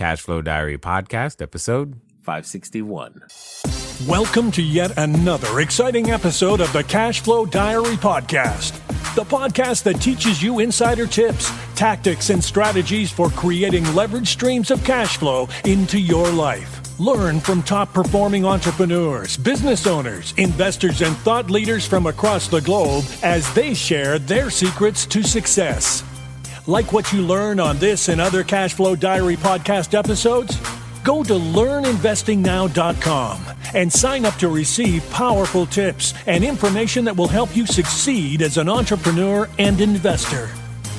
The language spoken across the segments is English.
Cashflow Diary Podcast, episode 561. Welcome to yet another exciting episode of the Cashflow Diary Podcast, the podcast that teaches you insider tips, tactics, and strategies for creating leverage streams of cash flow into your life. Learn from top-performing entrepreneurs, business owners, investors, and thought leaders from across the globe as they share their secrets to success. Like what you learn on this and other Cashflow Diary podcast episodes? Go to learninvestingnow.com and sign up to receive powerful tips and information that will help you succeed as an entrepreneur and investor.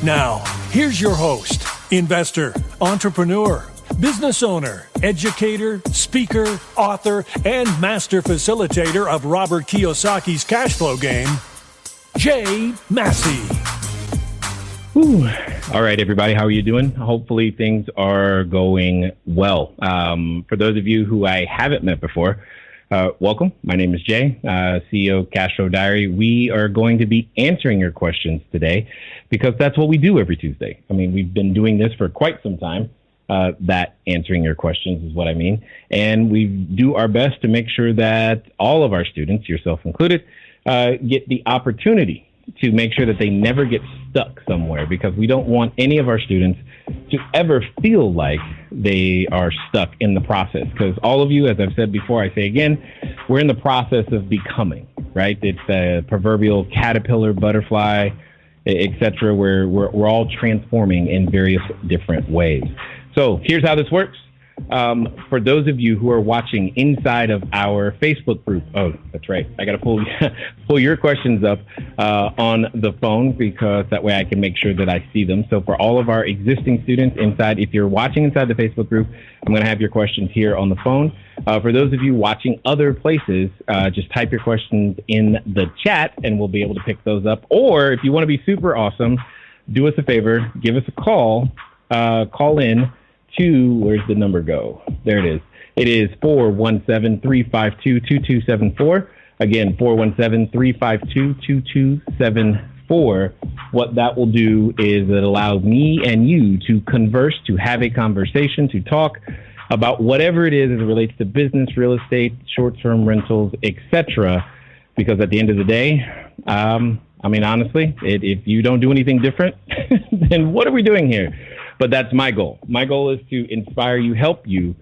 Now, here's your host, investor, entrepreneur, business owner, educator, speaker, author, and master facilitator of Robert Kiyosaki's cash flow game, Jay Massey. Whew. All right, everybody, how are you doing? Hopefully things are going well. For those of you who I haven't met before, welcome. My name is Jay, CEO of Cashflow Diary. We are going to be answering your questions today because that's what we do every Tuesday. I mean, we've been doing this for quite some time. That answering your questions is what I mean. And we do our best to make sure that all of our students, yourself included, get the opportunity to make sure that they never get stuck somewhere, because we don't want any of our students to ever feel like they are stuck in the process. Because all of you, as I've said before, I say again, we're in the process of becoming, right? It's a proverbial caterpillar, butterfly, etc. Where we're all transforming in various different ways. So here's how this works. For those of you who are watching inside of our Facebook group, oh, that's right, I got to pull your questions up on the phone, because that way I can make sure that I see them. So for all of our existing students inside, if you're watching inside the Facebook group, I'm going to have your questions here on the phone. For those of you watching other places, just type your questions in the chat and we'll be able to pick those up. Or if you want to be super awesome, do us a favor, give us a call, call in to, where's the number go? There it is. It is 417-352-2274. Again, 417-352-2274. What that will do is it allows me and you to converse, to have a conversation, to talk about whatever it is as it relates to business, real estate, short-term rentals, etc. Because at the end of the day, I mean, honestly, if you don't do anything different, then what are we doing here? But that's my goal. My goal is to inspire you, help you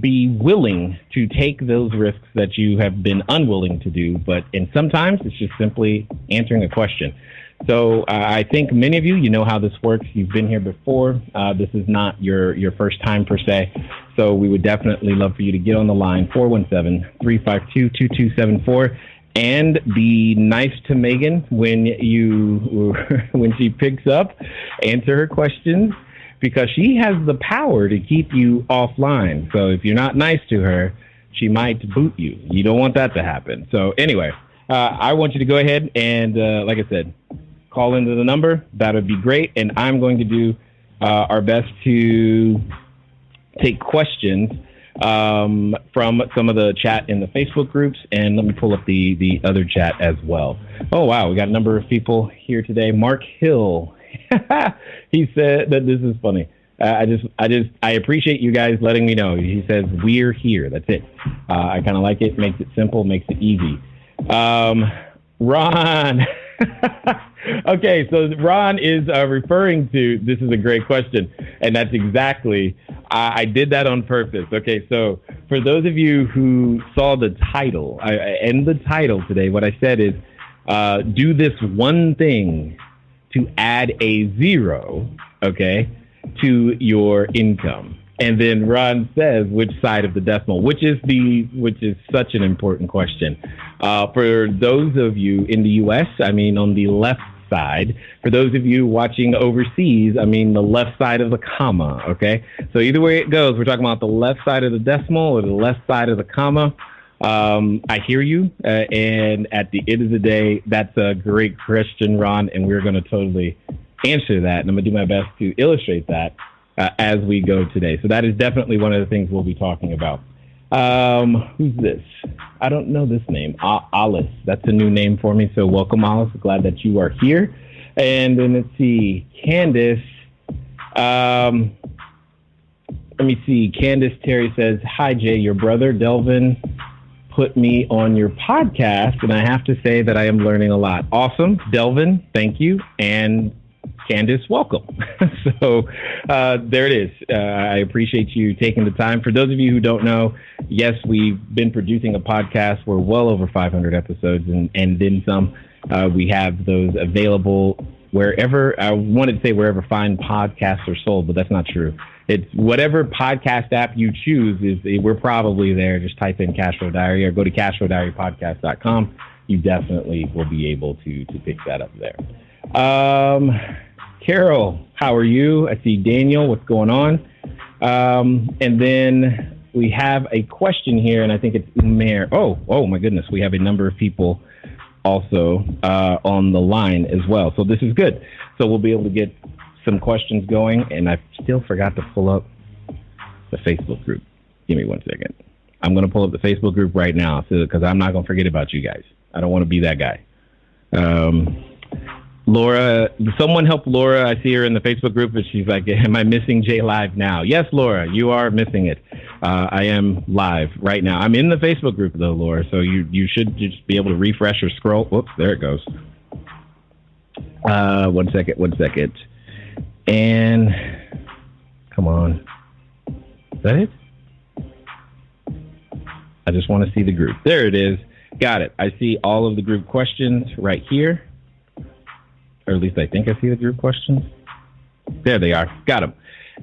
be willing to take those risks that you have been unwilling to do. And sometimes it's just simply answering a question. So I think many of you, you know how this works. You've been here before. This is not your first time per se. So we would definitely love for you to get on the line, 417-352-2274. And be nice to Megan when she picks up, answer her questions, because she has the power to keep you offline. So if you're not nice to her, she might boot you. You don't want that to happen. So anyway, I want you to go ahead and, like I said, call into the number. That would be great. And I'm going to do our best to take questions from some of the chat in the Facebook groups, and let me pull up the other chat as well. Oh wow, we got a number of people here today. Mark Hill, he said that this is funny. I appreciate you guys letting me know. He says we're here. That's it. I kind of like it. Makes it simple. Makes it easy. Ron. Okay, so Ron is referring to, this is a great question, and that's exactly, I did that on purpose. Okay, so for those of you who saw the title, and the title today, what I said is, do this one thing to add a zero, okay, to your income. And then Ron says, which side of the decimal, which is such an important question. For those of you in the U.S., I mean, on the left side. For those of you watching overseas, I mean, the left side of the comma, okay? So either way it goes, we're talking about the left side of the decimal or the left side of the comma. I hear you. And at the end of the day, that's a great question, Ron, and we're going to totally answer that. And I'm going to do my best to illustrate that as we go today. So that is definitely one of the things we'll be talking about. Who's this? I don't know this name. Alice. That's a new name for me. So welcome, Alice. Glad that you are here. And then let's see, Candace. Let Let me see. Candace Terry says, "Hi, Jay. Your brother, Delvin, put me on your podcast, and I have to say that I am learning a lot." Awesome. Delvin, thank you. And Candace, welcome. So there it is. I appreciate you taking the time. For those of you who don't know, yes, we've been producing a podcast. We're well over 500 episodes and then some. We have those available wherever, I wanted to say wherever fine podcasts are sold, but that's not true. It's whatever podcast app you choose, we're probably there. Just type in Cashflow Diary or go to cashflowdiarypodcast.com. You definitely will be able to pick that up there. Carol, how are you? I see Daniel. What's going on? And then we have a question here, and I think it's Umair. Oh my goodness. We have a number of people also on the line as well. So this is good. So we'll be able to get some questions going, and I still forgot to pull up the Facebook group. Give me 1 second. I'm going to pull up the Facebook group right now because I'm not going to forget about you guys. I don't want to be that guy. Laura, someone help Laura. I see her in the Facebook group, and she's like, "Am I missing Jay Live now?" Yes, Laura, you are missing it. I am live right now. I'm in the Facebook group, though, Laura, so you should just be able to refresh or scroll. Whoops, there it goes. 1 second. And come on. Is that it? I just want to see the group. There it is. Got it. I see all of the group questions right here. Or at least I think I see the group questions. There they are. Got them.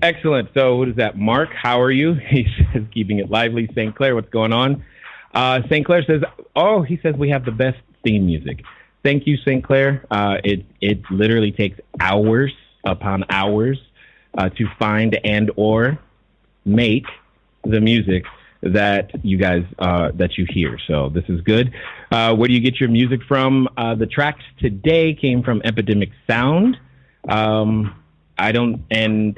Excellent. So what is that? Mark, how are you? He says, keeping it lively. St. Clair, what's going on? St. Clair says, he says we have the best theme music. Thank you, St. Clair. It literally takes hours upon hours to find and or make the music that you guys that you hear. So this is good. Where do you get your music from? The tracks today came from Epidemic Sound. And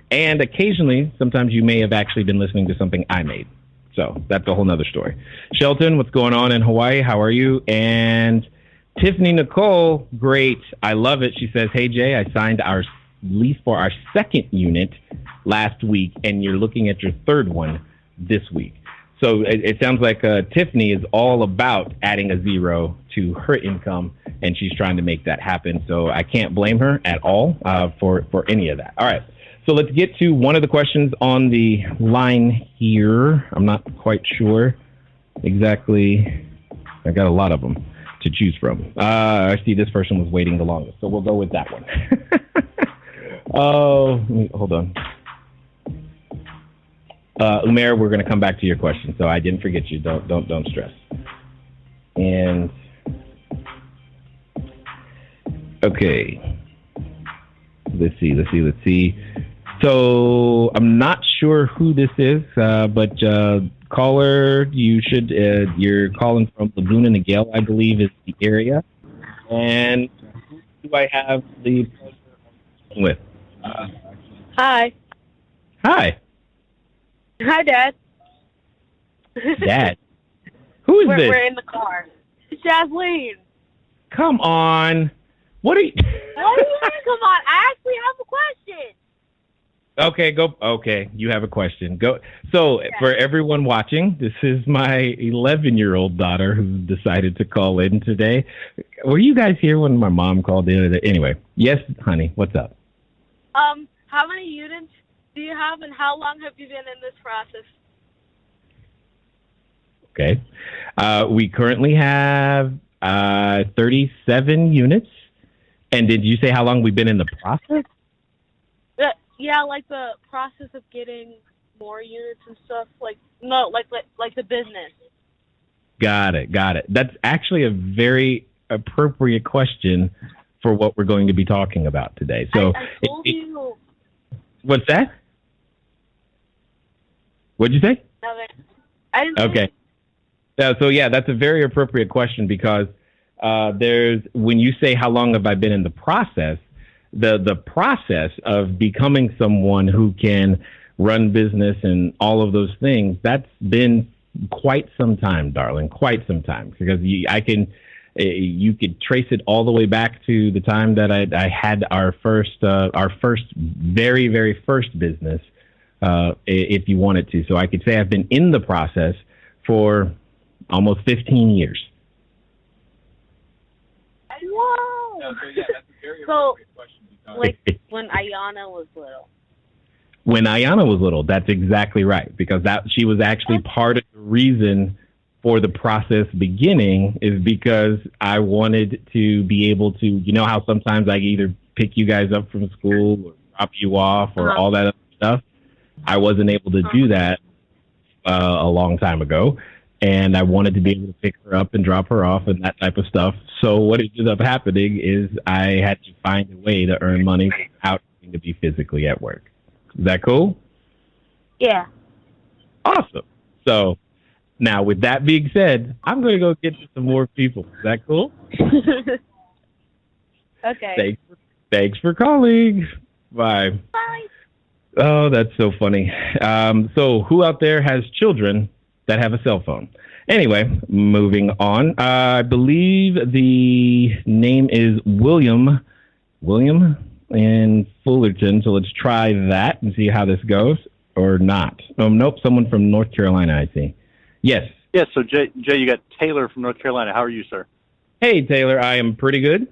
occasionally, sometimes you may have actually been listening to something I made. So that's a whole nother story. Shelton, what's going on in Hawaii? How are you? And Tiffany Nicole, great. I love it. She says, "Hey Jay, I signed our lease for our second unit last week, and you're looking at your third one this week." So it sounds like Tiffany is all about adding a zero to her income, and she's trying to make that happen. So I can't blame her at all for any of that. All right. So let's get to one of the questions on the line here. I'm not quite sure exactly. I got a lot of them to choose from. I see this person was waiting the longest, so we'll go with that one. Hold on. Umair, we're going to come back to your question, so I didn't forget you. Don't stress. And okay, let's see. So I'm not sure who this is, but caller, you're calling from Laguna Niguel, I believe, is the area. And who do I have the pleasure with? Hi. Hi. Hi, Dad. Dad? Who is this? We're in the car. It's Jasleen. Come on. What are you... What do you mean, come on? I actually have a question. Okay, go. Okay, you have a question. Go. So, yeah. For everyone watching, this is my 11-year-old daughter who decided to call in today. Were you guys here when my mom called in? Anyway, yes, honey, what's up? How many units do you have, and how long have you been in this process? Okay. We currently have 37 units. And did you say how long we've been in the process? Yeah, like the process of getting more units and stuff. Like the business. Got it. That's actually a very appropriate question for what we're going to be talking about today. So I told you. What's that? What'd you say? I didn't. Okay. So yeah, that's a very appropriate question because when you say how long have I been in the process, the process of becoming someone who can run business and all of those things, that's been quite some time, darling, quite some time. Because you could trace it all the way back to the time that I had our very, very first business if you wanted to. So I could say I've been in the process for almost 15 years. Whoa! No, so yeah, that's a very So, appropriate question. like when Ayana was little. When Ayana was little, that's exactly right, because she was actually part of the reason for the process beginning is because I wanted to be able to, you know how sometimes I either pick you guys up from school or drop you off or all that other stuff. I wasn't able to do that a long time ago, and I wanted to be able to pick her up and drop her off and that type of stuff. So what ended up happening is I had to find a way to earn money without having to be physically at work. Is that cool? Yeah. Awesome. So now, with that being said, I'm going to go get to some more people. Is that cool? Okay. Thanks for calling. Bye. Bye. Oh, that's so funny. So who out there has children that have a cell phone? Anyway, moving on. I believe the name is William in Fullerton. So let's try that and see how this goes or not. Nope, someone from North Carolina, I see. Yes. Yes, so Jay, you got Taylor from North Carolina. How are you, sir? Hey, Taylor, I am pretty good.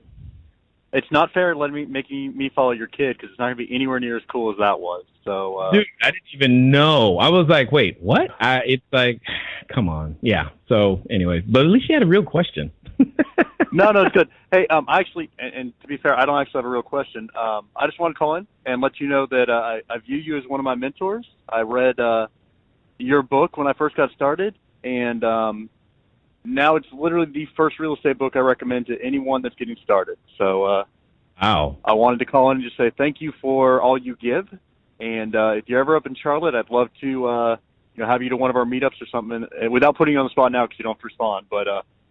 It's not fair making me follow your kid because it's not going to be anywhere near as cool as that was. So, Dude, I didn't even know. I was like, wait, what? It's like, come on. Yeah. So anyways, but at least you had a real question. No, it's good. Hey, I actually, and to be fair, I don't actually have a real question. I just want to call in and let you know that I view you as one of my mentors. I read your book when I first got started, and now it's literally the first real estate book I recommend to anyone that's getting started. So Wow. I wanted to call in and just say thank you for all you give. And if you're ever up in Charlotte, I'd love to have you to one of our meetups or something, and without putting you on the spot now because you don't respond. But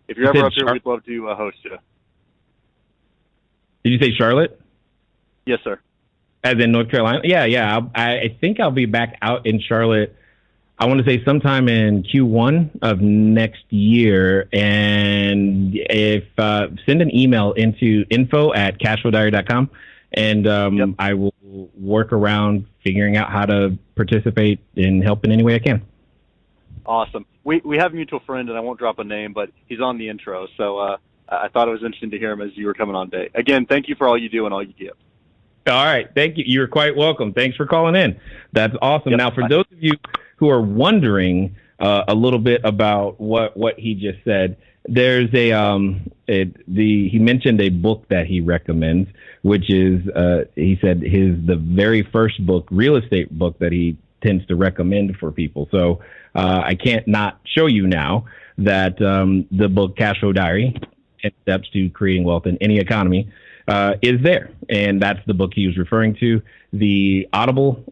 if you're ever up here, we'd love to host you. Did you say Charlotte? Yes, sir. As in North Carolina? Yeah. I think I'll be back out in Charlotte, I want to say sometime in Q1 of next year. And if send an email into info@cashflowdiary.com, and I will work around figuring out how to participate and help in any way I can. Awesome. We have a mutual friend, and I won't drop a name, but he's on the intro. So I thought it was interesting to hear him as you were coming on today. Again, thank you for all you do and all you give. All right. Thank you. You're quite welcome. Thanks for calling in. That's awesome. Yep. Now, for those of you who are wondering a little bit about what he just said, there's he mentioned a book that he recommends, which is he said the very first book, real estate book, that he tends to recommend for people. So I can't not show you now that the book Cashflow Diary, 10 Steps to Creating Wealth in Any Economy, is there. And that's the book he was referring to. The Audible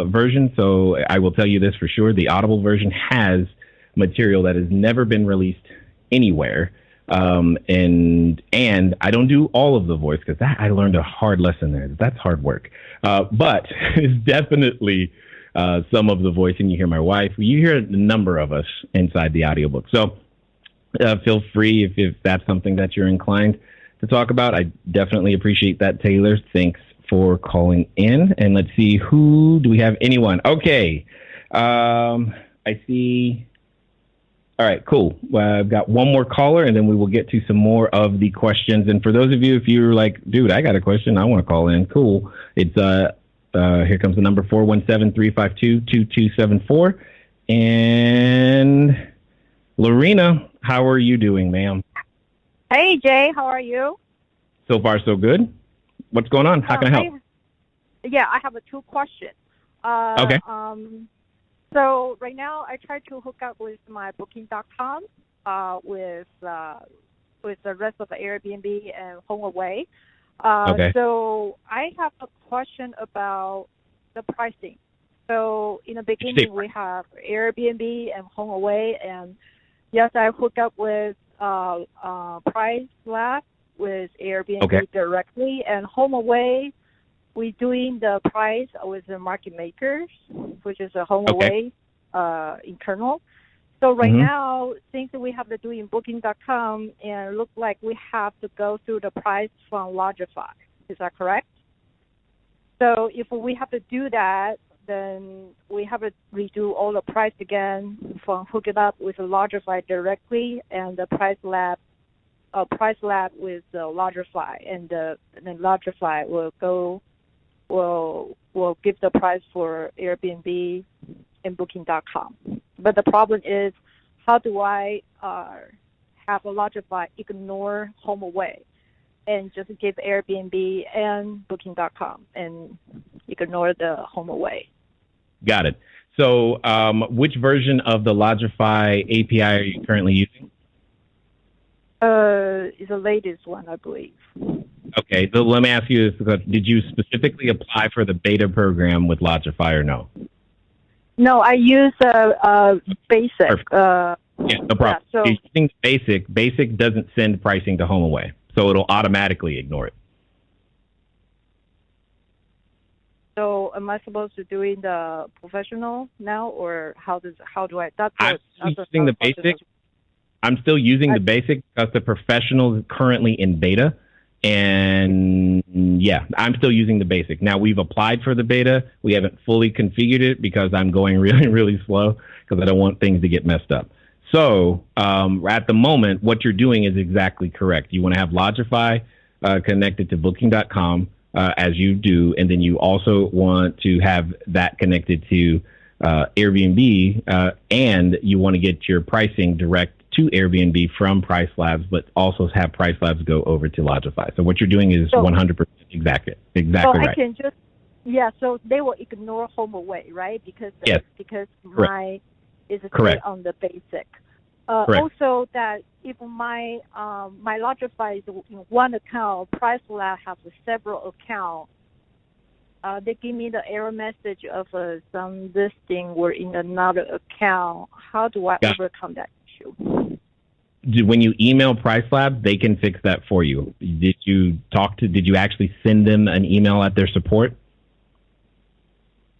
version, so I will tell you this for sure, the Audible version has material that has never been released anywhere. And I don't do all of the voice because I learned a hard lesson there. That's hard work. But it's definitely some of the voice, and you hear my wife. You hear a number of us inside the audiobook. So feel free if that's something that you're inclined to talk about. I definitely appreciate that, Taylor. Thanks for calling in. And let's see, who do we have? Anyone? Okay. I see. All right, cool. I've got one more caller, and then we will get to some more of the questions. And for those of you, if you're like, dude, I got a question, I want to call in, cool. It's here comes the number 417-352-2274. And Lorena, how are you doing, ma'am? Hey, Jay, how are you? So far, so good. What's going on? How can I help? I have two questions. Okay. So right now, I try to hook up with my Booking.com with the rest of the Airbnb and HomeAway. Okay. So I have a question about the pricing. So in the beginning, we have Airbnb and HomeAway, and yes, I hook up with Price Lab with Airbnb directly, and HomeAway, we're doing the price with the market makers, which is a HomeAway internal. So right now, since we have to do in Booking.com, and it looks like we have to go through the price from Lodgify. Is that correct? So if we have to do that, then we have to redo all the price again from hook it up with a larger fly directly and the price lab with the larger fly, and the larger fly will give the price for Airbnb and Booking.com. But the problem is, how do I have a larger fly ignore HomeAway and just give Airbnb and Booking.com and ignore the HomeAway? Got it. So which version of the Lodgify API are you currently using? It's the latest one, I believe. Okay, so let me ask you this. Did you specifically apply for the beta program with Lodgify or no? No, I use Basic. Yeah, no problem. Yeah, so, you're using Basic. Basic doesn't send pricing to HomeAway, so it'll automatically ignore it. So am I supposed to doing the professional now, or how do I? I'm using the Basic. I'm still using the Basic because the professional is currently in beta. And yeah, I'm still using the Basic. Now, we've applied for the beta. We haven't fully configured it because I'm going really, really slow because I don't want things to get messed up. So at the moment, what you're doing is exactly correct. You want to have Lodgify connected to Booking.com as you do, and then you also want to have that connected to Airbnb, and you want to get your pricing direct to Airbnb from Price Labs, but also have Price Labs go over to Lodgify. So what you're doing is 100% exactly so right. I can just, so they will ignore HomeAway, right? Because my is correct on the Basic. Correct. Also, that if my Lodgify is in one account, Price Lab has several accounts. They give me the error message of some listing were in another account. How do I overcome that issue? When you email Price Lab, they can fix that for you. Did you actually send them an email at their support?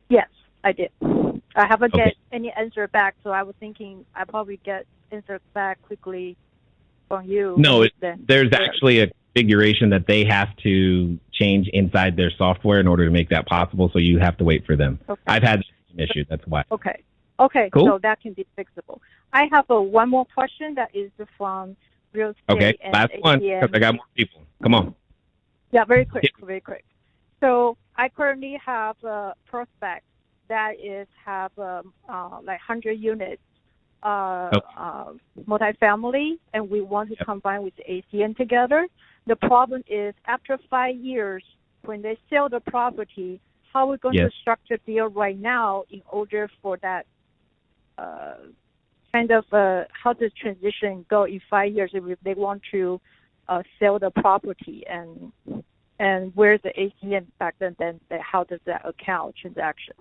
Yes, I did. I haven't get any answer back, so I was thinking I probably get answer back quickly from you. No, there's actually a configuration that they have to change inside their software in order to make that possible, so you have to wait for them. Okay. I've had an issue, that's why. Okay, cool. So that can be fixable. I have one more question that is from real estate. Okay, and last one, because I got more people. Come on. Yeah, very quick. So I currently have a prospect that have like 100 units, multifamily, and we want to combine with ACN together. The problem is after 5 years, when they sell the property, how we're going to structure the deal right now in order for that how does transition go in 5 years if they want to sell the property, and where's the ACN back then how does that account transaction?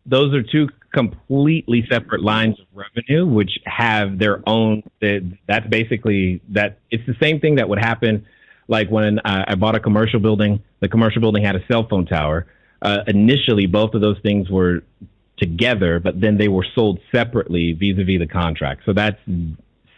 Those are two completely separate lines of revenue, which have their own. That's basically that. It's the same thing that would happen, like when I bought a commercial building. The commercial building had a cell phone tower. Initially, both of those things were together, but then they were sold separately vis-a-vis the contract. So that's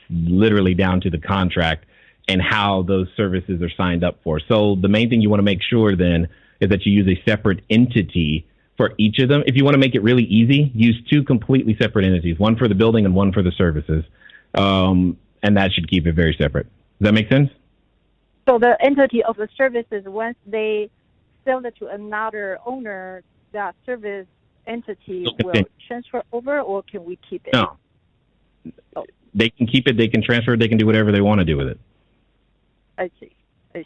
literally down to the contract and how those services are signed up for. So the main thing you want to make sure then is that you use a separate entity for each of them. If you want to make it really easy, use two completely separate entities, one for the building and one for the services. And that should keep it very separate. Does that make sense? So the entity of the services, once they sell it to another owner, that service entity will transfer over, or can we keep it? No. They can keep it, they can transfer it, they can do whatever they want to do with it. I see. Okay,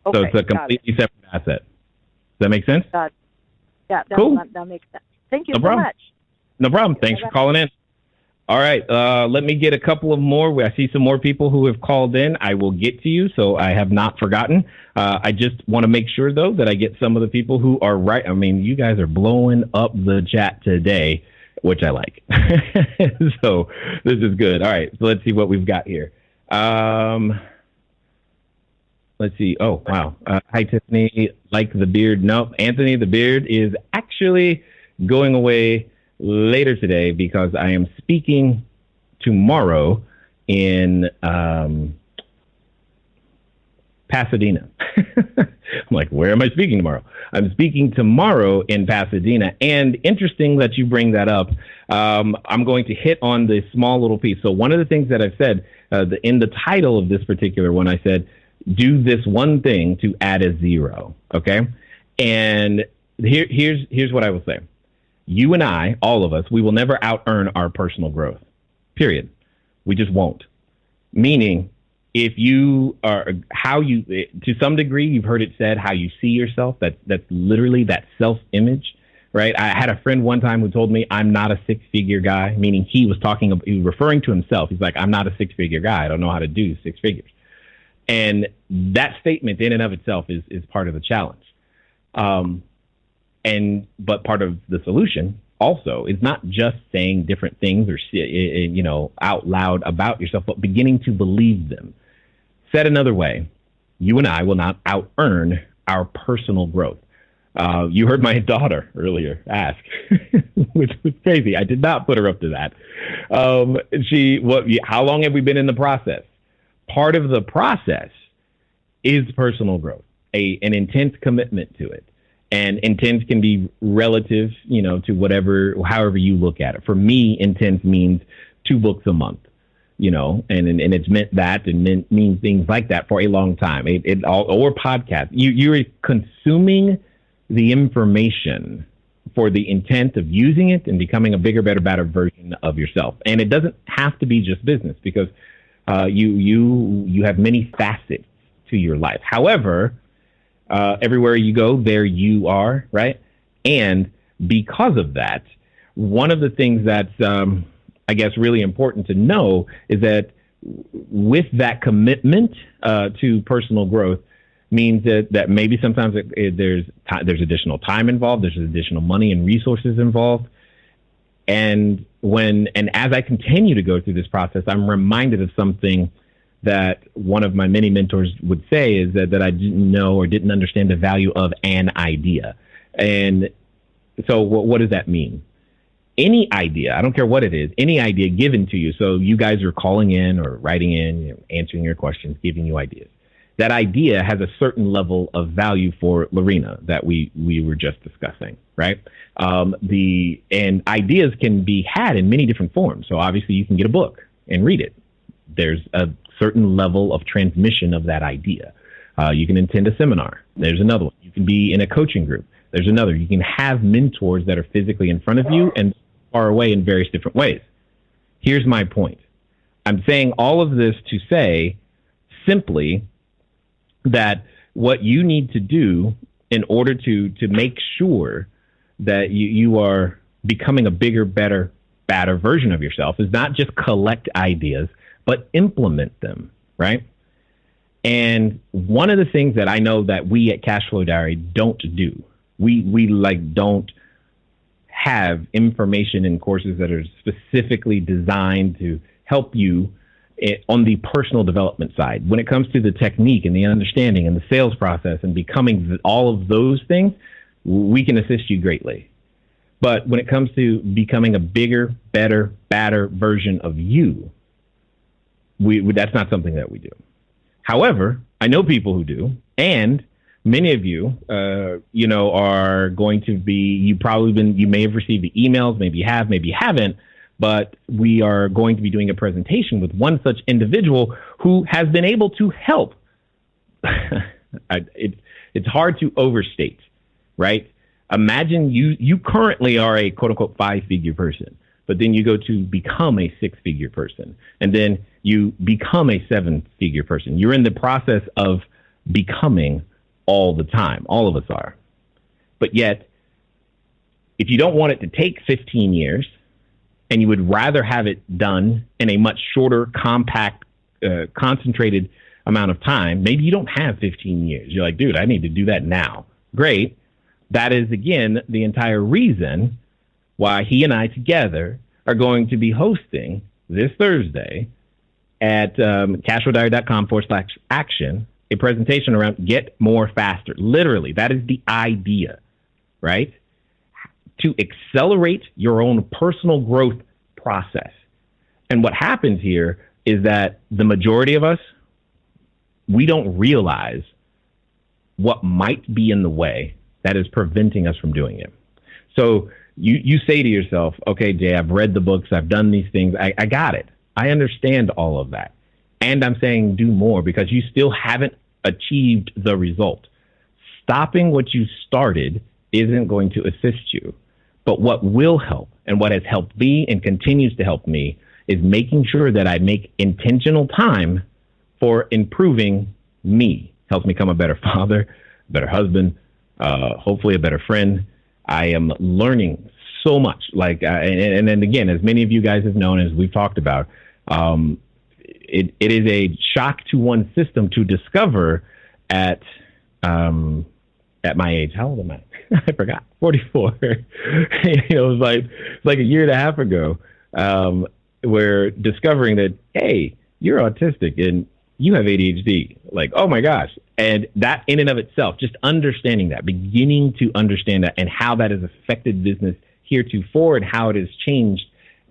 so it's a completely separate asset. Does that make sense? Yeah, cool. That makes sense. Thank you so much. No problem. Thanks for calling in. All right, let me get a couple of more. I see some more people who have called in. I will get to you, so I have not forgotten. I just want to make sure, though, that I get some of the people who are right. I mean, you guys are blowing up the chat today, which I like. So this is good. All right, so let's see what we've got here. Let's see. Oh, wow. Hi, Tiffany. Like the beard. Nope. Anthony, the beard is actually going away later today because I am speaking tomorrow in Pasadena. I'm like, where am I speaking tomorrow? I'm speaking tomorrow in Pasadena. And interesting that you bring that up. I'm going to hit on this small little piece. So one of the things that I've said in the title of this particular one, I said, do this one thing to add a zero. Okay. And here's what I will say. You and I, all of us, we will never out earn our personal growth, period. We just won't. Meaning, if you are to some degree, you've heard it said, how you see yourself, that's literally that self-image, right? I had a friend one time who told me I'm not a six-figure guy, meaning he was referring to himself. He's like, I'm not a six-figure guy. I don't know how to do six figures. And that statement in and of itself is part of the challenge. But part of the solution also is not just saying different things or, out loud about yourself, but beginning to believe them. Said another way, you and I will not out earn our personal growth. You heard my daughter earlier ask, which was crazy. I did not put her up to that. How long have we been in the process? Part of the process is personal growth, an intense commitment to it. And intense can be relative, to however you look at it. For me, intense means 2 books a month, and it's meant that and means things like that for a long time. Or podcast. You're consuming the information for the intent of using it and becoming a bigger, better version of yourself. And it doesn't have to be just business, because you have many facets to your life. However, everywhere you go, there you are, right? And because of that, one of the things that's, I guess, really important to know is that with that commitment to personal growth means that maybe sometimes there's additional time involved, there's additional money and resources involved. And as I continue to go through this process, I'm reminded of something that one of my many mentors would say, is that I didn't know or didn't understand the value of an idea. And so what does that mean? Any idea, I don't care what it is, any idea given to you. So you guys are calling in or writing in, answering your questions, giving you ideas. That idea has a certain level of value for Lorena that we were just discussing, right? And ideas can be had in many different forms. So obviously you can get a book and read it. There's a certain level of transmission of that idea. You can attend a seminar. There's another one. You can be in a coaching group. There's another. You can have mentors that are physically in front of you and far away in various different ways. Here's my point. I'm saying all of this to say simply that what you need to do in order to make sure that you are becoming a bigger, better version of yourself is not just collect ideas, but implement them, right? And one of the things that I know that we at Cashflow Diary don't do, we don't have information in courses that are specifically designed to help you on the personal development side. When it comes to the technique and the understanding and the sales process and becoming all of those things, we can assist you greatly. But when it comes to becoming a bigger, better, badder version of you, that's not something that we do. However, I know people who do, and many of you, are going to be, you may have received the emails, maybe you have, maybe you haven't, but we are going to be doing a presentation with one such individual who has been able to help. It's hard to overstate, right? Imagine you currently are a quote unquote 5-figure person, but then you go to become a 6-figure person, and then you become a 7-figure person. You're in the process of becoming all the time. All of us are. But yet, if you don't want it to take 15 years and you would rather have it done in a much shorter, compact, concentrated amount of time, maybe you don't have 15 years. You're like, dude, I need to do that now. Great. That is, again, the entire reason why he and I together are going to be hosting this Thursday at cashflowdiary.com/action, a presentation around get more faster. Literally, that is the idea, right? To accelerate your own personal growth process. And what happens here is that the majority of us, we don't realize what might be in the way that is preventing us from doing it. So you say to yourself, okay, Jay, I've read the books, I've done these things, I got it. I understand all of that. And I'm saying do more because you still haven't achieved the result. Stopping what you started isn't going to assist you. But what will help, and what has helped me and continues to help me, is making sure that I make intentional time for improving me. Helps me become a better father, a better husband, hopefully a better friend. I am learning so much. And then again, as many of you guys have known, as we've talked about, it is a shock to one's system to discover at my age. How old am I? I forgot. 44. It was like a year and a half ago. We're discovering that, hey, you're autistic and you have ADHD. Like, oh my gosh. And that in and of itself, just understanding that, beginning to understand that and how that has affected business heretofore and how it has changed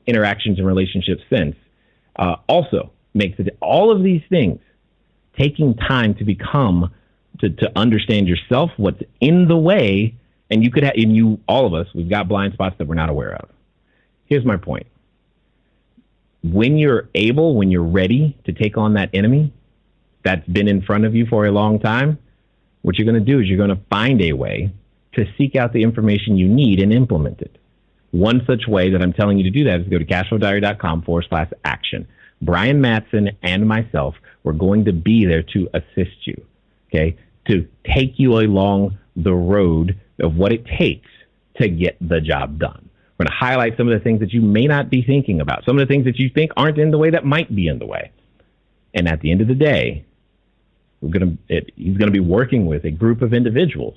interactions and relationships since, also makes it all of these things, taking time to become, to understand yourself, what's in the way. And you could have, and you, all of us, we've got blind spots that we're not aware of. Here's my point. When you're able, when you're ready to take on that enemy that's been in front of you for a long time, what you're going to do is you're going to find a way to seek out the information you need and implement it. One such way that I'm telling you to do that is go to cashflowdiary.com/action. Brian Mattson and myself, we're going to be there to assist you, okay, to take you along the road of what it takes to get the job done. We're going to highlight some of the things that you may not be thinking about, some of the things that you think aren't in the way that might be in the way. And at the end of the day, he's going to be working with a group of individuals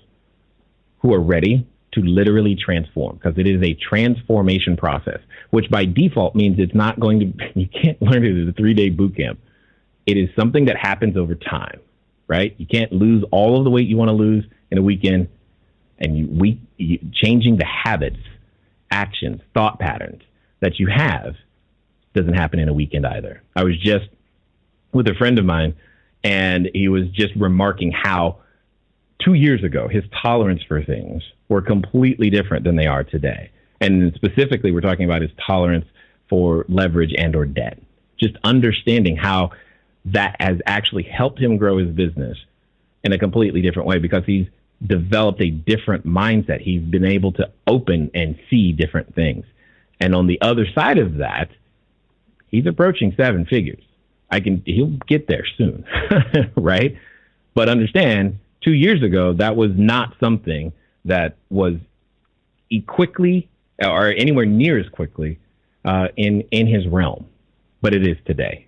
who are ready to literally transform, because it is a transformation process, which by default means it's not going to, you can't learn it as a 3-day boot camp. It is something that happens over time, right? You can't lose all of the weight you want to lose in a weekend, and changing the habits, actions, thought patterns that you have doesn't happen in a weekend either. I was just with a friend of mine, and he was just remarking how 2 years ago, his tolerance for things were completely different than they are today. And specifically, we're talking about his tolerance for leverage and or debt. Just understanding how that has actually helped him grow his business in a completely different way, because he's developed a different mindset. He's been able to open and see different things. And on the other side of that, he's approaching 7 figures. He'll get there soon, right? But understand, 2 years ago, that was not something that was quickly or anywhere near as quickly in his realm, but it is today.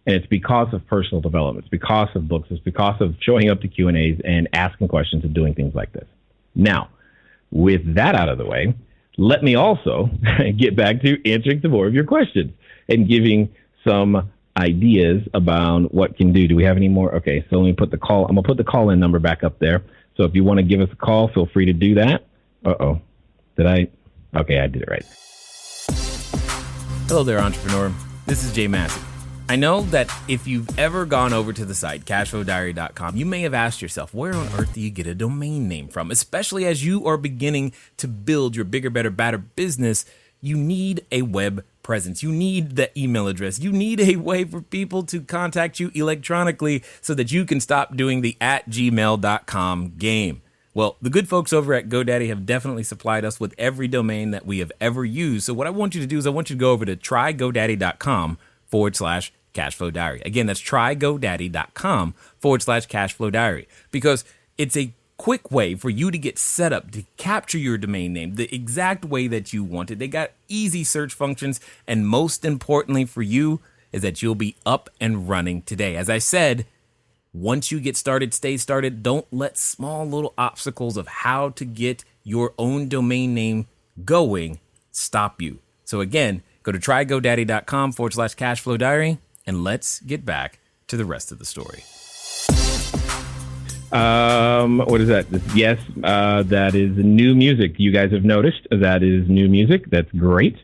And it's because of personal development. It's because of books. It's because of showing up to Q&As and asking questions and doing things like this. Now, with that out of the way, let me also get back to answering some more of your questions and giving some ideas about what can do. Do we have any more? Okay, so let me put the call. I'm going to put the call-in number back up there. So if you want to give us a call, feel free to do that. Uh-oh. Okay, I did it right. Hello there, entrepreneur. This is Jay Massey. I know that if you've ever gone over to the site, cashflowdiary.com, you may have asked yourself, where on earth do you get a domain name from? Especially as you are beginning to build your bigger, better, badder business, you need a web presence. You need the email address. You need a way for people to contact you electronically so that you can stop doing the @gmail.com game. Well, the good folks over at GoDaddy have definitely supplied us with every domain that we have ever used. So what I want you to do is I want you to go over to trygodaddy.com/Cashflow Diary. Again, that's trygodaddy.com/Cashflow Diary, because it's a quick way for you to get set up to capture your domain name the exact way that you want it. They got easy search functions, and most importantly for you is that you'll be up and running today. As I said, once you get started, stay started. Don't let small little obstacles of how to get your own domain name going stop you. So again, go to trygodaddy.com/Cashflow Diary, and let's get back to the rest of the story. What is that? Yes, that is new music. You guys have noticed that is new music. That's great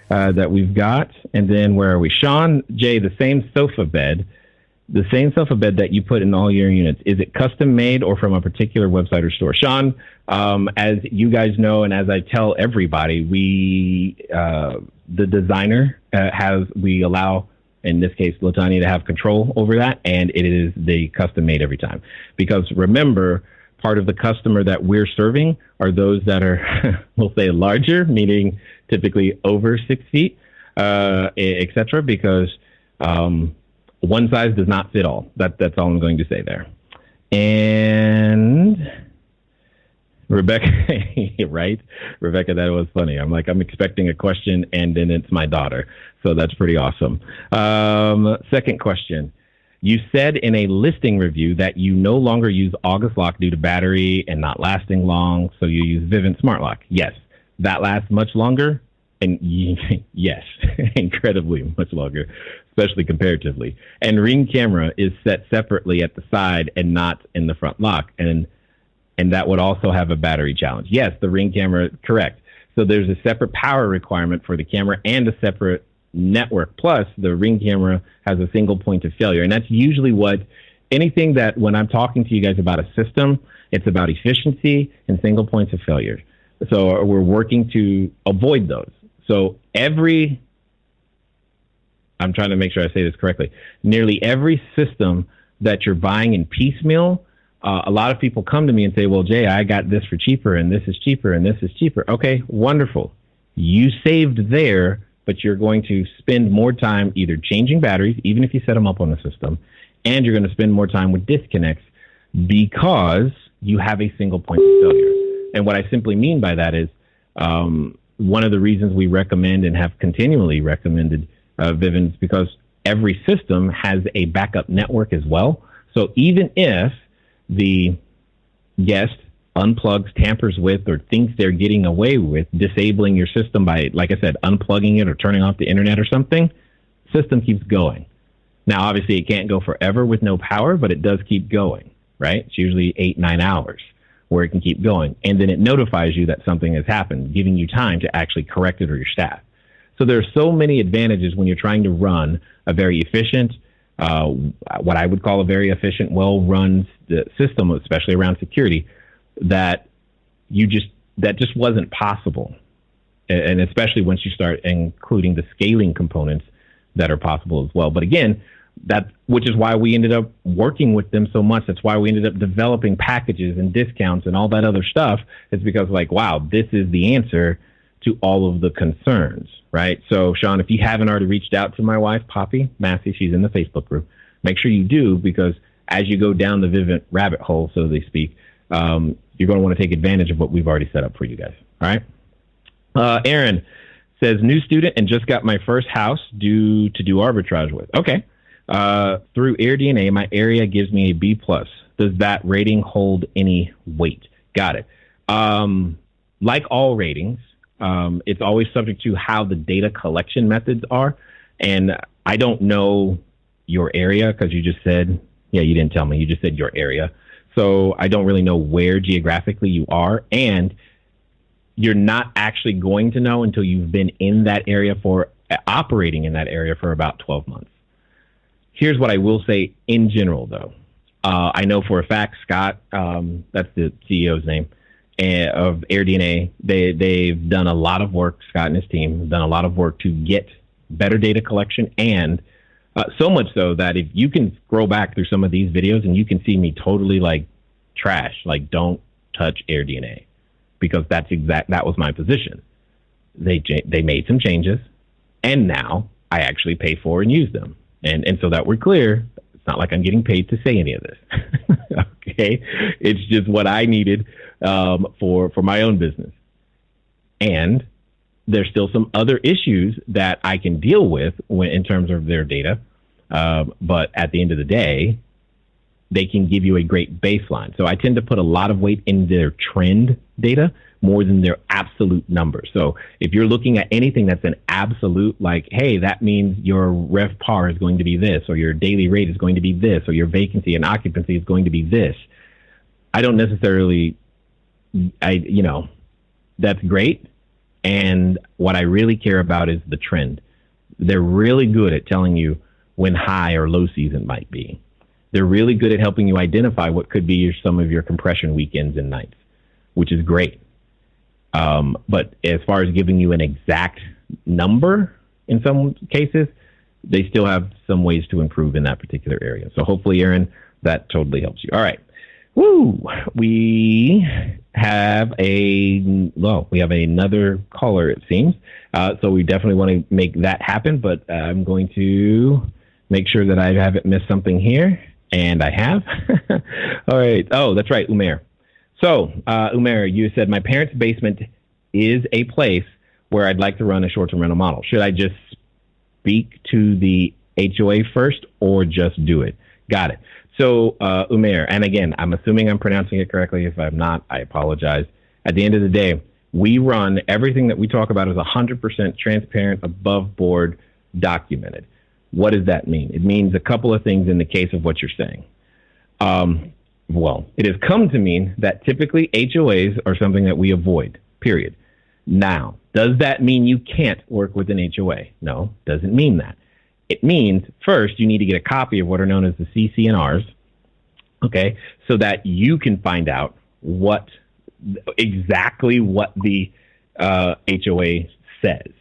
that we've got. And then where are we? Sean J, the same sofa bed The same sofa bed that you put in all your units, is it custom made or from a particular website or store? Sean, as you guys know, and as I tell everybody, the designer we allow, in this case, Latanya, to have control over that, and it is the custom made every time. Because remember, part of the customer that we're serving are those that are, we'll say, larger, meaning typically over 6 feet, et cetera, because one size does not fit all. That's all I'm going to say there. And Rebecca, right? Rebecca, that was funny. I'm expecting a question, and then it's my daughter. So that's pretty awesome. Second question. You said in a listing review that you no longer use August Lock due to battery and not lasting long, so you use Vivint Smart Lock. Yes. That lasts much longer? And yes, incredibly much longer, especially comparatively. And Ring camera is set separately at the side and not in the front lock. And that would also have a battery challenge. Yes, the Ring camera, correct. So there's a separate power requirement for the camera and a separate network. Plus, the Ring camera has a single point of failure. And that's usually anything that when I'm talking to you guys about a system, it's about efficiency and single points of failure. So we're working to avoid those. So I'm trying to make sure I say this correctly, nearly every system that you're buying in piecemeal, a lot of people come to me and say, well, Jay, I got this for cheaper, and this is cheaper, and this is cheaper. Okay, wonderful. You saved there, but you're going to spend more time either changing batteries, even if you set them up on the system, and you're going to spend more time with disconnects because you have a single point of failure. And what I simply mean by that is one of the reasons we recommend and have continually recommended Vivint is because every system has a backup network as well. So even if the guest unplugs, tampers with, or thinks they're getting away with disabling your system by, like I said, unplugging it or turning off the internet or something, system keeps going. Now, obviously, it can't go forever with no power, but it does keep going, right? It's usually 8-9 hours where it can keep going. And then it notifies you that something has happened, giving you time to actually correct it or your staff. So there are so many advantages when you're trying to run a very efficient, what I would call a very efficient, well-run system, especially around security, that just wasn't possible. And especially once you start including the scaling components that are possible as well. But again, which is why we ended up working with them so much. That's why we ended up developing packages and discounts and all that other stuff. It's because, like, wow, this is the answer to all of the concerns, right? So, Sean, if you haven't already reached out to my wife, Poppy Massey, she's in the Facebook group, make sure you do, because as you go down the Vivint rabbit hole, so to speak, you're going to want to take advantage of what we've already set up for you guys, all right? Aaron says, new student and just got my first house to do arbitrage with. Okay. Through AirDNA, my area gives me a B+. Does that rating hold any weight? Got it. Like all ratings, it's always subject to how the data collection methods are. And I don't know your area because you just said, you didn't tell me. You just said your area. So I don't really know where geographically you are. And you're not actually going to know until you've been in that area operating in that area for about 12 months. Here's what I will say in general, though. I know for a fact, Scott, that's the CEO's name, of AirDNA, they've done a lot of work, Scott and his team have done a lot of work to get better data collection, and so much so that if you can scroll back through some of these videos and you can see me totally like trash, like don't touch AirDNA, because that was my position. They made some changes, and now I actually pay for and use them. And so that we're clear, it's not like I'm getting paid to say any of this. Okay, it's just what I needed for my own business. And there's still some other issues that I can deal with in terms of their data. But at the end of the day, they can give you a great baseline. So I tend to put a lot of weight in their trend data more than their absolute numbers. So if you're looking at anything that's an absolute, like, hey, that means your RevPAR is going to be this, or your daily rate is going to be this, or your vacancy and occupancy is going to be this, I don't necessarily, that's great. And what I really care about is the trend. They're really good at telling you when high or low season might be. They're really good at helping you identify what could be some of your compression weekends and nights, which is great. But as far as giving you an exact number in some cases, they still have some ways to improve in that particular area. So hopefully, Aaron, that totally helps you. All right. Woo! We have another caller, it seems. So we definitely want to make that happen, but I'm going to make sure that I haven't missed something here. And I have. All right. Oh, that's right, Umair. So, Umair, you said my parents' basement is a place where I'd like to run a short-term rental model. Should I just speak to the HOA first or just do it? Got it. So, Umair, and again, I'm assuming I'm pronouncing it correctly. If I'm not, I apologize. At the end of the day, we run everything that we talk about is 100% transparent, above board, documented. What does that mean? It means a couple of things in the case of what you're saying. Well, it has come to mean that typically HOAs are something that we avoid, period. Now, does that mean you can't work with an HOA? No, doesn't mean that. It means, first, you need to get a copy of what are known as the CC&Rs, okay, so that you can find out exactly what the HOA says.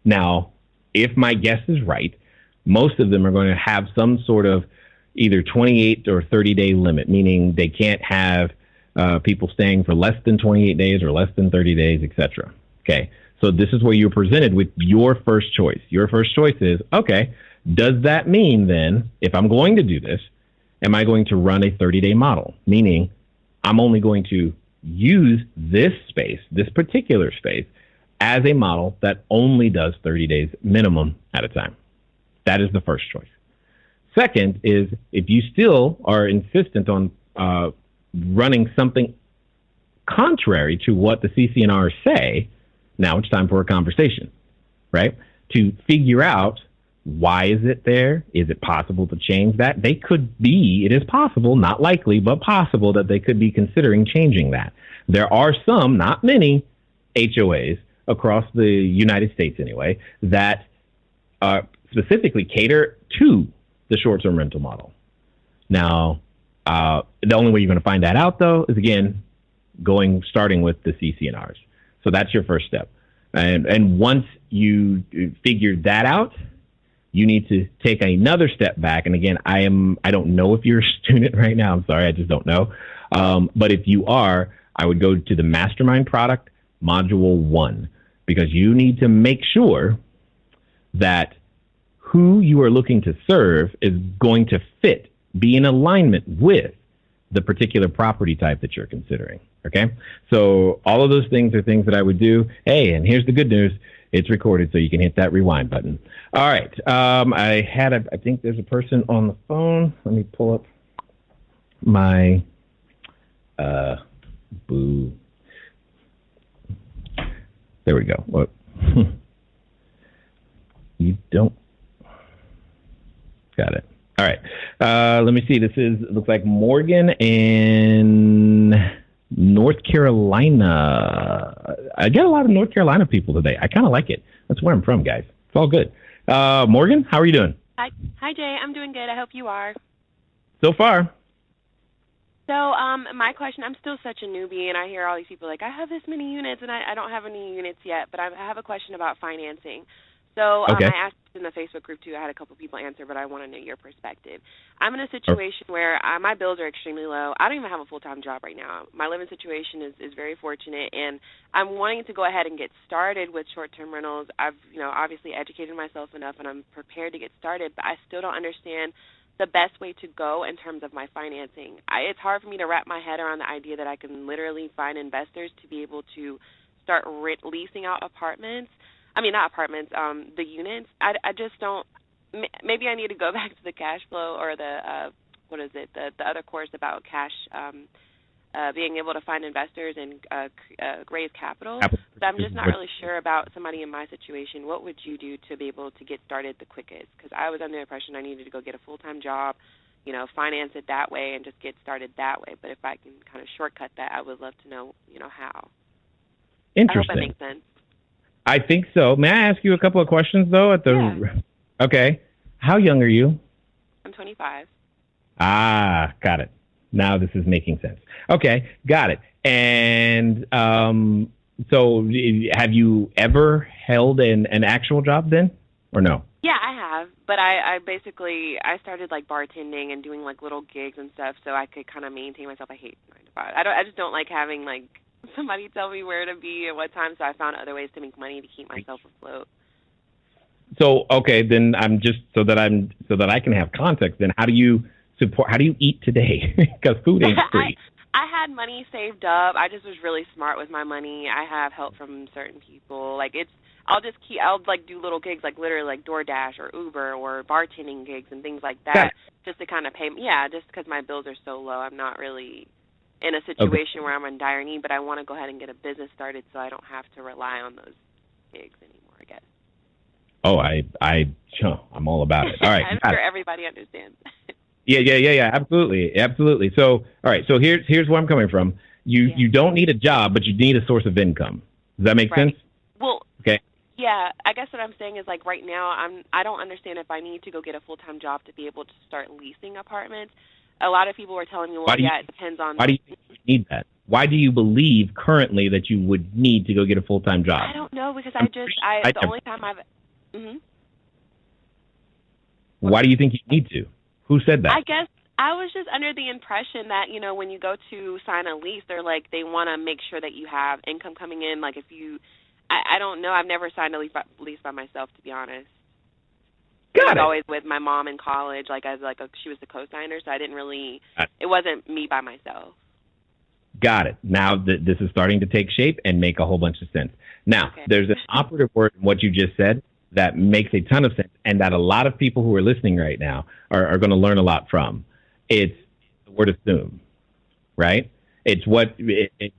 Now, if my guess is right, most of them are going to have some sort of either 28 or 30-day limit, meaning they can't have people staying for less than 28 days or less than 30 days, etc. Okay, so this is where you're presented with your first choice. Your first choice is, okay, does that mean then, if I'm going to do this, am I going to run a 30-day model? Meaning, I'm only going to use this space, this particular space, as a model that only does 30 days minimum at a time. That is the first choice. Second is, if you still are insistent on running something contrary to what the CC&Rs say, now it's time for a conversation, right? To figure out, why is it there? Is it possible to change that? It is possible, not likely, but possible that they could be considering changing that. There are some, not many, HOAs across the United States anyway, that specifically cater to the short-term rental model. Now, the only way you're going to find that out, though, is, again, starting with the CC&Rs. So that's your first step. And once you figure that out, you need to take another step back. And again, I don't know if you're a student right now. I'm sorry, I just don't know. But if you are, I would go to the Mastermind product, Module 1, because you need to make sure that who you are looking to serve is going to be in alignment with the particular property type that you're considering. Okay, so all of those things are things that I would do. Hey, and here's the good news. It's recorded, so you can hit that rewind button. All right. I think there's a person on the phone. Let me pull up my boo. There we go. What? You don't. Got it. All right. Let me see. Looks like Morgan in North Carolina. I get a lot of North Carolina people today. I kind of like it. That's where I'm from, guys. It's all good. Morgan, how are you doing? Hi, Jay. I'm doing good. I hope you are. So far. So my question, I'm still such a newbie, and I hear all these people like, I have this many units, and I don't have any units yet, but I have a question about financing. So okay. I asked in the Facebook group, too. I had a couple people answer, but I want to know your perspective. I'm in a situation where my bills are extremely low. I don't even have a full-time job right now. My living situation is very fortunate, and I'm wanting to go ahead and get started with short-term rentals. I've, obviously educated myself enough, and I'm prepared to get started, but I still don't understand the best way to go in terms of my financing. It's hard for me to wrap my head around the idea that I can literally find investors to be able to start leasing out apartments. I mean, not apartments, the units. I just don't. Maybe I need to go back to the cash flow or the other course about cash, being able to find investors and raise capital. But I'm just not really sure about somebody in my situation. What would you do to be able to get started the quickest? Because I was under the impression I needed to go get a full-time job, finance it that way and just get started that way. But if I can kind of shortcut that, I would love to know, how. Interesting. I hope that makes sense. I think so. May I ask you a couple of questions, though? Yeah. Okay. How young are you? I'm 25. Got it. Now this is making sense. Okay, got it. And so have you ever held an actual job then, or no? Yeah, I have, but I basically started like bartending and doing like little gigs and stuff, so I could kind of maintain myself. I hate 9 to 5. I just don't like having like somebody tell me where to be at what time. So I found other ways to make money to keep myself afloat. So okay, then I'm just so that I can have context. Then how do you eat today? Because food ain't free. I had money saved up. I just was really smart with my money. I have help from certain people. Like I'll like do little gigs, like literally like DoorDash or Uber or bartending gigs and things like that, just to kind of pay. Yeah, just because my bills are so low, I'm not really in a situation where I'm in dire need. But I want to go ahead and get a business started so I don't have to rely on those gigs anymore, I guess. Oh, I'm all about it. All right, I'm sure everybody understands. Yeah, absolutely. So, all right, so here's where I'm coming from. You don't need a job, but you need a source of income. Does that make sense? Well, okay. Yeah, I guess what I'm saying is like right now I don't understand if I need to go get a full-time job to be able to start leasing apartments. A lot of people are telling me, well, it depends on. Why do you think you need that? Why do you believe currently that you would need to go get a full-time job? I don't know because the only time I've. Mm-hmm. Why do you think you need to? Who said that? I guess I was just under the impression that, when you go to sign a lease, they're like, they want to make sure that you have income coming in. Like if you, I don't know. I've never signed a lease by myself, to be honest. I was always with my mom in college. She was the co-signer, so I didn't really, it wasn't me by myself. Got it. Now this is starting to take shape and make a whole bunch of sense. Now, there's an operative word in what you just said that makes a ton of sense, and that a lot of people who are listening right now are going to learn a lot from. It's the word assume, right? It's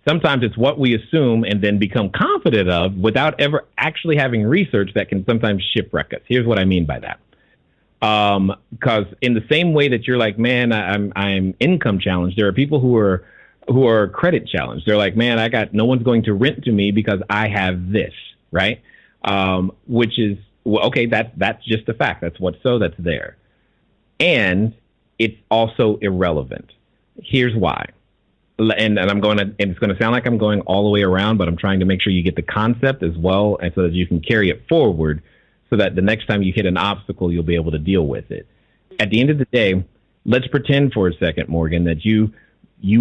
sometimes it's what we assume and then become confident of without ever actually having research that can sometimes shipwreck us. Here's what I mean by that. Because in the same way that you're like, man, I'm income challenged, there are people who are credit challenged. They're like, man, no one's going to rent to me because I have this, right? Which is, well, okay, that's just a fact. That's that's there. And it's also irrelevant. Here's why. And it's going to sound like I'm going all the way around, but I'm trying to make sure you get the concept as well, and so that you can carry it forward so that the next time you hit an obstacle, you'll be able to deal with it. At the end of the day, let's pretend for a second, Morgan, that you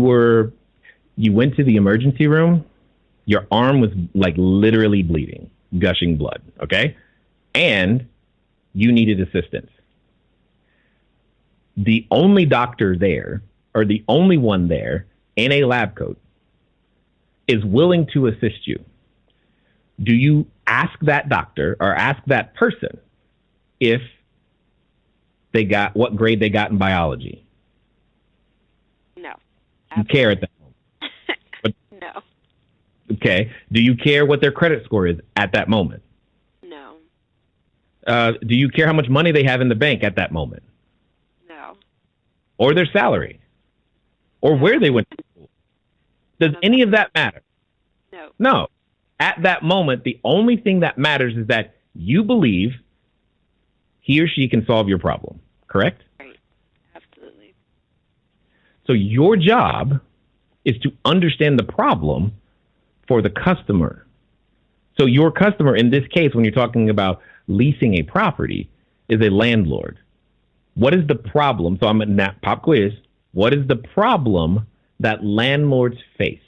went to the emergency room. Your arm was like literally bleeding, gushing blood, okay? And you needed assistance. The only doctor there, or the only one there in a lab coat, is willing to assist you. Do you ask that doctor or ask that person if what grade they got in biology? No. You care at that moment? No. Okay. Do you care what their credit score is at that moment? No. Do you care how much money they have in the bank at that moment? No. Or their salary? Or where they went to school? Does any of that matter? No. No. At that moment, the only thing that matters is that you believe he or she can solve your problem, correct? Right. Absolutely. So your job is to understand the problem for the customer. So your customer, in this case, when you're talking about leasing a property, is a landlord. What is the problem? So I'm in that pop quiz. What is the problem that landlords face?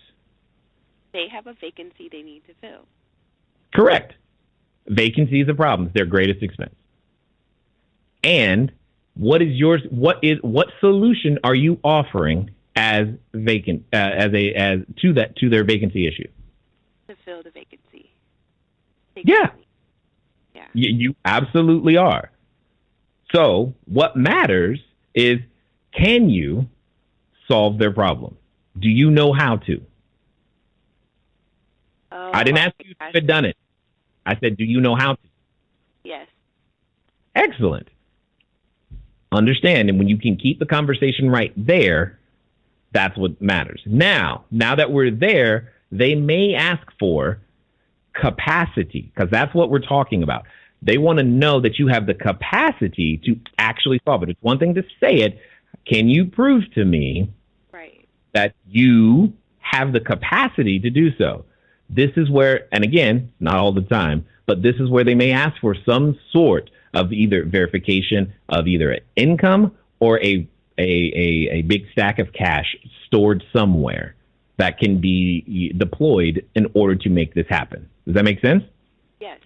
They have a vacancy they need to fill. Correct. Vacancy is a problem. It's their greatest expense. And what solution are you offering as vacant to their vacancy issue? To fill the vacancy. Yeah. You absolutely are. So what matters is, can you solve their problem? Do you know how to? Oh, I didn't ask you if you had done it. I said, do you know how to? Yes. Excellent. Understand, and when you can keep the conversation right there, that's what matters. Now that we're there, they may ask for capacity, because that's what we're talking about. They want to know that you have the capacity to actually solve it. It's one thing to say it. can you prove to me Right. that you have the capacity to do so? This is where, and again, not all the time, but this is where they may ask for some sort of either verification of either an income or a big stack of cash stored somewhere that can be deployed in order to make this happen. Does that make sense? Yes.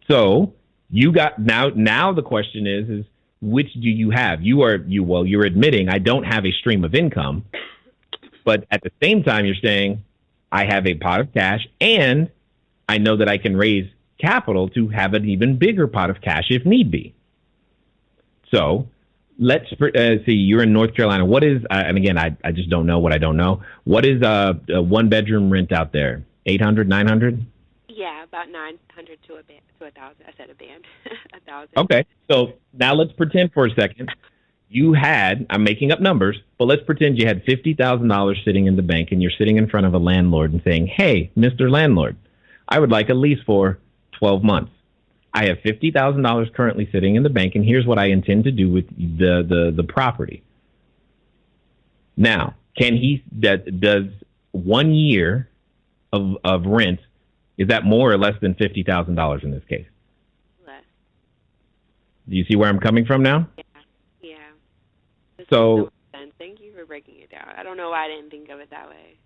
So you got now the question is which do you have? You're admitting I don't have a stream of income, but at the same time you're saying I have a pot of cash and I know that I can raise capital to have an even bigger pot of cash if need be. So let's see, you're in North Carolina. What is, and again, I just don't know what I don't know. What is a one bedroom rent out there? 800, 900? Yeah, about 900 to 1,000. I said a band, 1,000. Okay. So now let's pretend for a second you had, I'm making up numbers, but let's pretend you had $50,000 sitting in the bank and you're sitting in front of a landlord and saying, hey, Mr. Landlord, I would like a lease for 12 months. I have $50,000 currently sitting in the bank, and here's what I intend to do with the property. Now, does 1 year of rent, is that more or less than $50,000 in this case? Less. Do you see where I'm coming from now? Yeah. This So, makes no sense. Thank you for breaking it down. I don't know why I didn't think of it that way.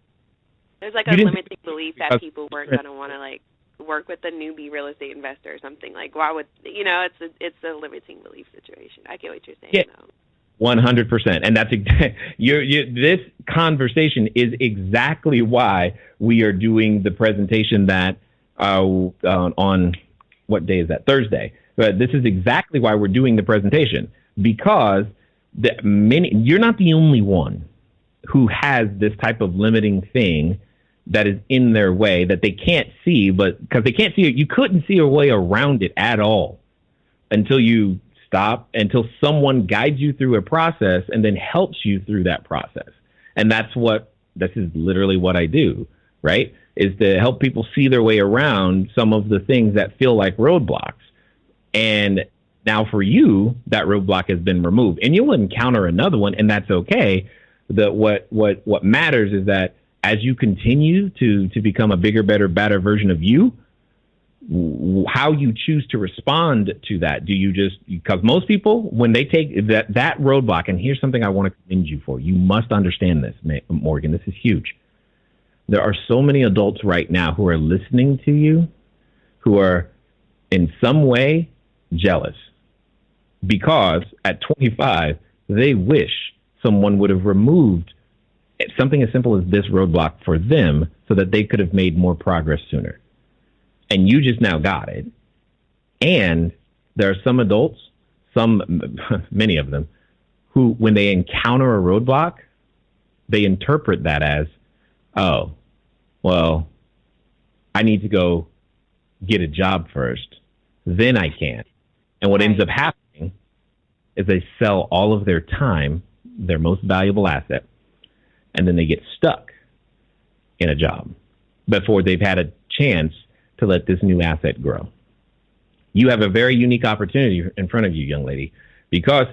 There's like a limiting belief that people weren't going to want to like work with a newbie real estate investor or something. Like, why would, it's a limiting belief situation. I get what you're saying, though. 100%. And that's this conversation is exactly why we are doing the presentation that on what day is that? Thursday. But this is exactly why we're doing the presentation, because you're not the only one who has this type of limiting thing that is in their way that they can't see, but because they can't see it, you couldn't see a way around it at all until you stop, until someone guides you through a process and then helps you through that process. And this is literally what I do, right? Is to help people see their way around some of the things that feel like roadblocks. And now for you, that roadblock has been removed and you'll encounter another one, and that's okay. What matters is that as you continue to become a bigger, better version of you, how you choose to respond to that. Do you just, because most people, when they take that roadblock, and here's something I want to commend you for. You must understand this, Morgan. This is huge. There are so many adults right now who are listening to you, who are in some way jealous because at 25, they wish someone would have removed something as simple as this roadblock for them so that they could have made more progress sooner. And you just now got it. And there are some adults, many of them, who, when they encounter a roadblock, they interpret that as, oh, well, I need to go get a job first, then I can. And what ends up happening is they sell all of their time, their most valuable asset, and then they get stuck in a job before they've had a chance to let this new asset grow. You have a very unique opportunity in front of you, young lady, because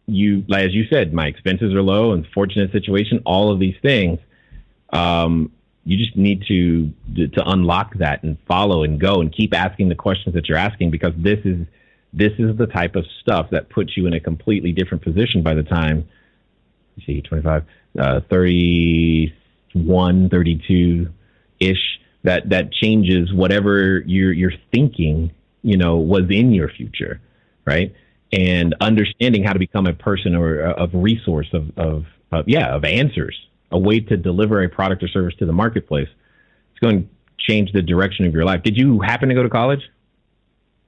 you, as you said, my expenses are low and fortunate situation, all of these things. You just need to unlock that and follow and go and keep asking the questions that you're asking, because this is the type of stuff that puts you in a completely different position by the time, 25, 31, 32-ish, that changes whatever you're thinking, was in your future, right? And understanding how to become a person or of resource of answers, a way to deliver a product or service to the marketplace. It's going to change the direction of your life. Did you happen to go to college?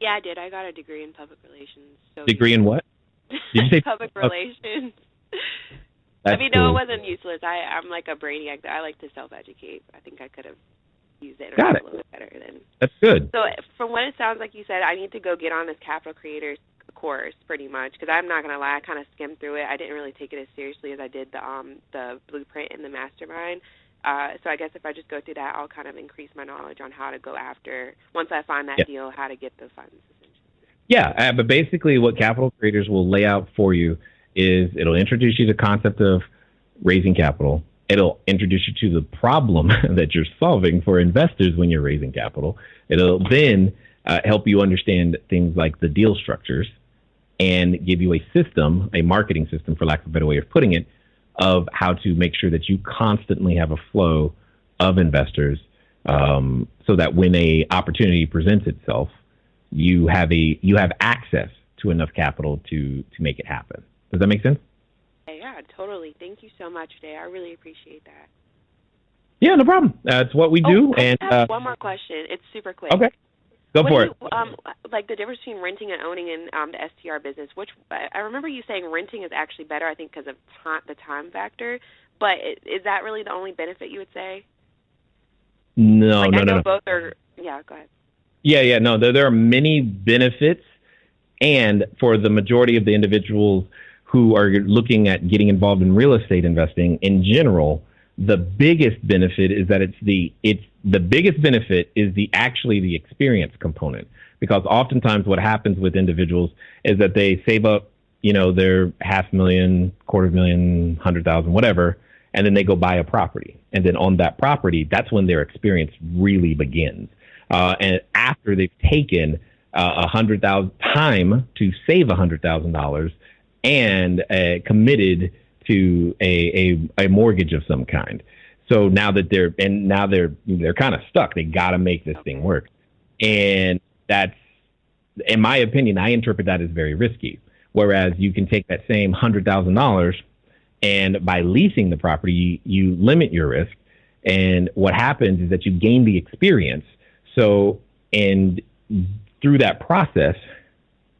Yeah, I did. I got a degree in public relations. So degree in what? Did you say public relations? That's no, cool. it wasn't useless. I'm like a brainiac. I like to self-educate. I think I could have used it Got it. a little bit better than. That's good. So from what it sounds like you said, I need to go get on this Capital Creators course pretty much, because I'm not going to lie, I kind of skimmed through it. I didn't really take it as seriously as I did the blueprint and the mastermind. So I guess if I just go through that, I'll kind of increase my knowledge on how to go after, once I find that deal, how to get the funds. Yeah, but basically what Capital Creators will lay out for you is it'll introduce you to the concept of raising capital. It'll introduce you to the problem that you're solving for investors when you're raising capital. It'll then help you understand things like the deal structures and give you a system, a marketing system, for lack of a better way of putting it, of how to make sure that you constantly have a flow of investors, so that when a opportunity presents itself, you have access to enough capital to make it happen. Does that make sense? Yeah, totally. Thank you so much, Jay. I really appreciate that. Yeah, no problem. That's what we do. I And have one more question. It's super quick. Okay, go for it. Like the difference between renting and owning in the STR business, which I remember you saying renting is actually better, I think, because of the time factor. But is that really the only benefit you would say? No, like, no, I know no. both are. Yeah, go ahead. Yeah, no. There are many benefits, and for the majority of the individuals who are looking at getting involved in real estate investing in general, the biggest benefit is that the biggest benefit is actually the experience component. Because oftentimes what happens with individuals is that they save up, their $500,000, $250,000, $100,000, whatever, and then they go buy a property. And then on that property, that's when their experience really begins. And after they've taken $100,000 time to save $100,000 and committed to a mortgage of some kind. So now that they're kind of stuck, they got to make this thing work. And that's, in my opinion, I interpret that as very risky. Whereas you can take that same $100,000 and by leasing the property, you limit your risk. And what happens is that you gain the experience. So, and through that process,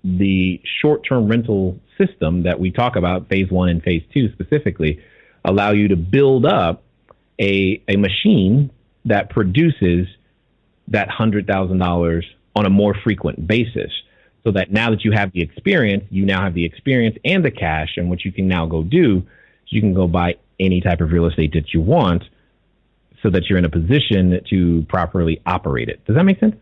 the short-term rental system that we talk about, phase 1 and phase 2 specifically, allow you to build up a machine that produces that $100,000 on a more frequent basis. So that now that you have the experience, you now have the experience and the cash, and what you can now go do is you can go buy any type of real estate that you want so that you're in a position to properly operate it. Does that make sense?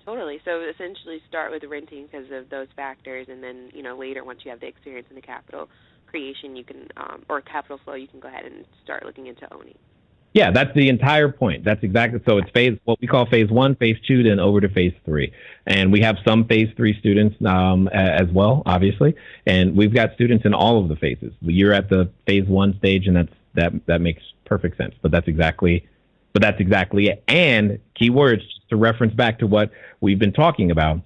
Totally. So essentially start with renting because of those factors, and then, later once you have the experience and the capital creation, you can, or capital flow, you can go ahead and start looking into owning. Yeah, that's the entire point. That's exactly, so it's what we call phase 1, phase 2, then over to phase 3. And we have some phase 3 students as well, obviously. And we've got students in all of the phases. You're at the phase 1 stage, and that makes perfect sense. But that's exactly it. And keywords, to reference back to what we've been talking about,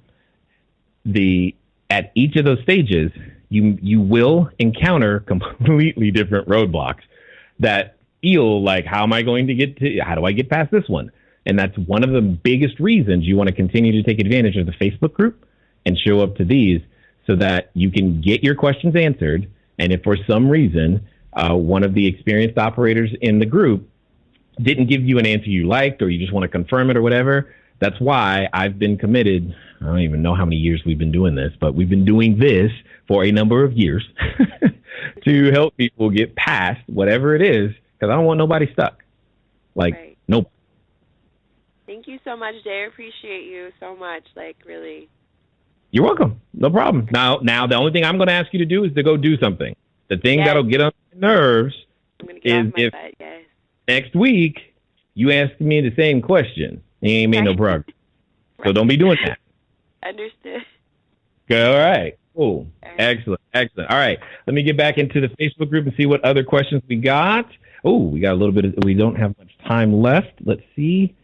at each of those stages, you will encounter completely different roadblocks that feel like, how do I get past this one? And that's one of the biggest reasons you want to continue to take advantage of the Facebook group and show up to these so that you can get your questions answered. And if for some reason, one of the experienced operators in the group didn't give you an answer you liked, or you just want to confirm it or whatever, that's why I've been committed. I don't even know how many years we've been doing this, but we've been doing this for a number of years to help people get past whatever it is, because I don't want nobody stuck. Right. Nope. Thank you so much, Jay. I appreciate you so much. Really. You're welcome. No problem. Now, the only thing I'm going to ask you to do is to go do something. The thing that'll get on my nerves is if next week you ask me the same question. You ain't made no progress. Right. So don't be doing that. Understood. Good. All right. Cool. Right. Excellent. All right. Let me get back into the Facebook group and see what other questions we got. Oh, we got a little bit we don't have much time left. Let's see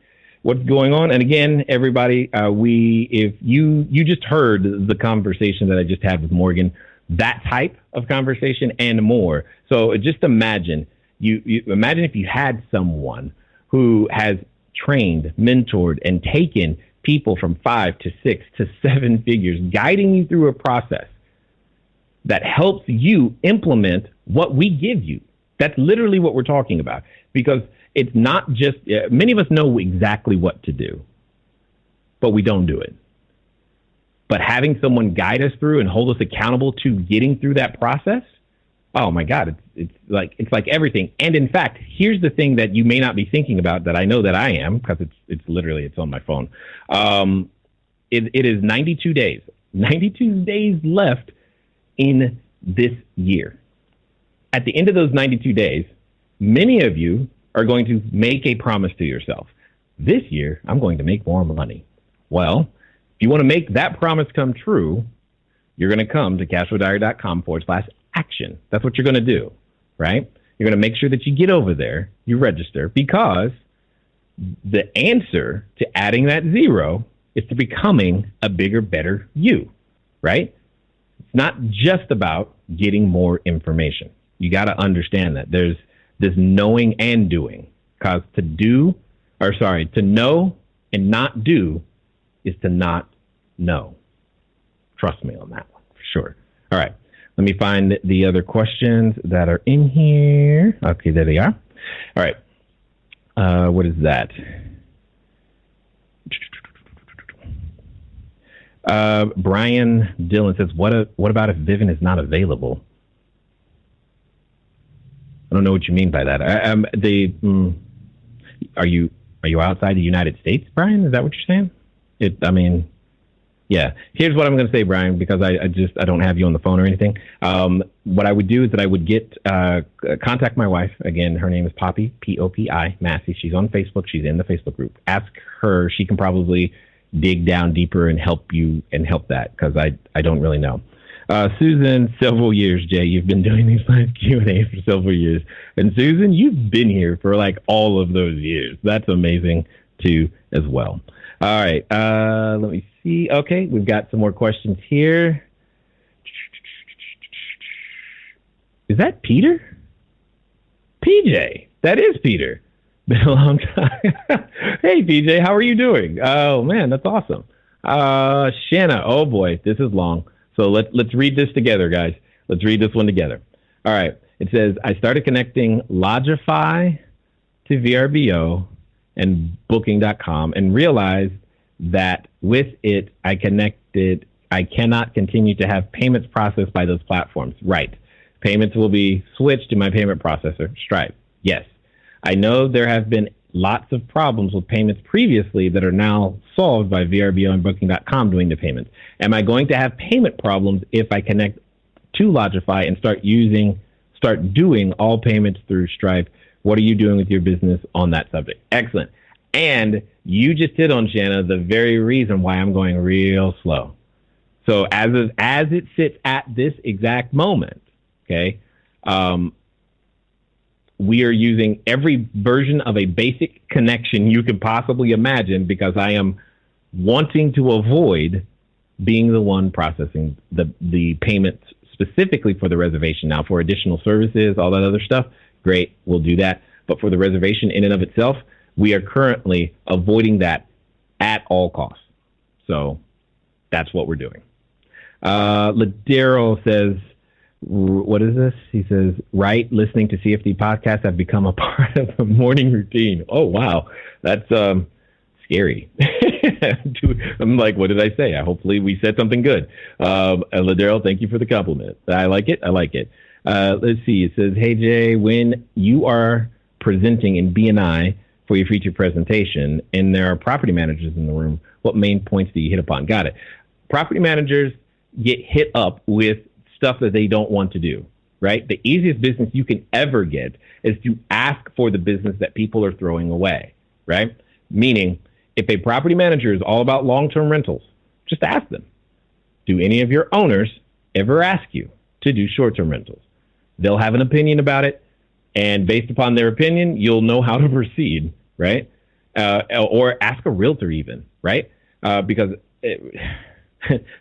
what's going on. And again, everybody, if you just heard the conversation that I just had with Morgan, that type of conversation and more. So just imagine, you imagine if you had someone who has trained, mentored, and taken people from 5 to 6 to 7 figures, guiding you through a process that helps you implement what we give you. That's literally what we're talking about, because it's not just, many of us know exactly what to do, but we don't do it. But having someone guide us through and hold us accountable to getting through that process, oh my God, it's like everything. And in fact, here's the thing that you may not be thinking about that I know that I am, because it's on my phone. It is 92 days left in this year. At the end of those 92 days, many of you are going to make a promise to yourself. This year, I'm going to make more money. Well, if you want to make that promise come true, you're going to come to cashflowdiary.com/action. That's what you're going to do, right? You're going to make sure that you get over there, you register, because the answer to adding that zero is to becoming a bigger, better you, right? It's not just about getting more information. You got to understand that there's this knowing and doing, because to know and not do is to not know. Trust me on that one, for sure. All right. Let me find the other questions that are in here. Okay, there they are. All right. What is that? Brian Dillon says, what about if Vivint is not available? I don't know what you mean by that. Are you outside the United States, Brian? Is that what you're saying? Yeah. Here's what I'm going to say, Brian, because I don't have you on the phone or anything. What I would do is that I would contact my wife. Again, her name is Poppy, P-O-P-I, Massey. She's on Facebook. She's in the Facebook group. Ask her. She can probably dig down deeper and help you and help that, because I don't really know. Susan, several years, Jay. You've been doing these live Q&As for several years. And Susan, you've been here for like all of those years. That's amazing, too, as well. All right. Let me see. Okay, we've got some more questions here. Is that Peter? PJ. That is Peter. Been a long time. Hey, PJ, how are you doing? Oh, man, that's awesome. Shanna, oh, boy, this is long. So let's read this together, guys. Let's read this one together. All right. It says, I started connecting Logify to VRBO and Booking.com and realized that with it, I cannot continue to have payments processed by those platforms. Right. Payments will be switched to my payment processor, Stripe. Yes. I know there have been lots of problems with payments previously that are now solved by VRBO and Booking.com doing the payments. Am I going to have payment problems if I connect to Logify and start doing all payments through Stripe? What are you doing with your business on that subject? Excellent. And you just hit on, Shanna, the very reason why I'm going real slow. So as it sits at this exact moment, okay, we are using every version of a basic connection you could possibly imagine, because I am wanting to avoid being the one processing the payments specifically for the reservation. Now, for additional services, all that other stuff, great, we'll do that. But for the reservation in and of itself, we are currently avoiding that at all costs. So that's what we're doing. Ladero says, what is this? He says, right, listening to CFD podcasts have become a part of the morning routine. Oh, wow. That's scary. I'm like, what did I say? Hopefully we said something good. Ladero, thank you for the compliment. I like it. Let's see. It says, hey, Jay, when you are presenting in BNI for your feature presentation and there are property managers in the room, what main points do you hit upon? Got it. Property managers get hit up with stuff that they don't want to do, right? The easiest business you can ever get is to ask for the business that people are throwing away, right? Meaning, if a property manager is all about long-term rentals, just ask them, do any of your owners ever ask you to do short-term rentals? They'll have an opinion about it, and based upon their opinion, you'll know how to proceed, right? Or ask a realtor even, right? Because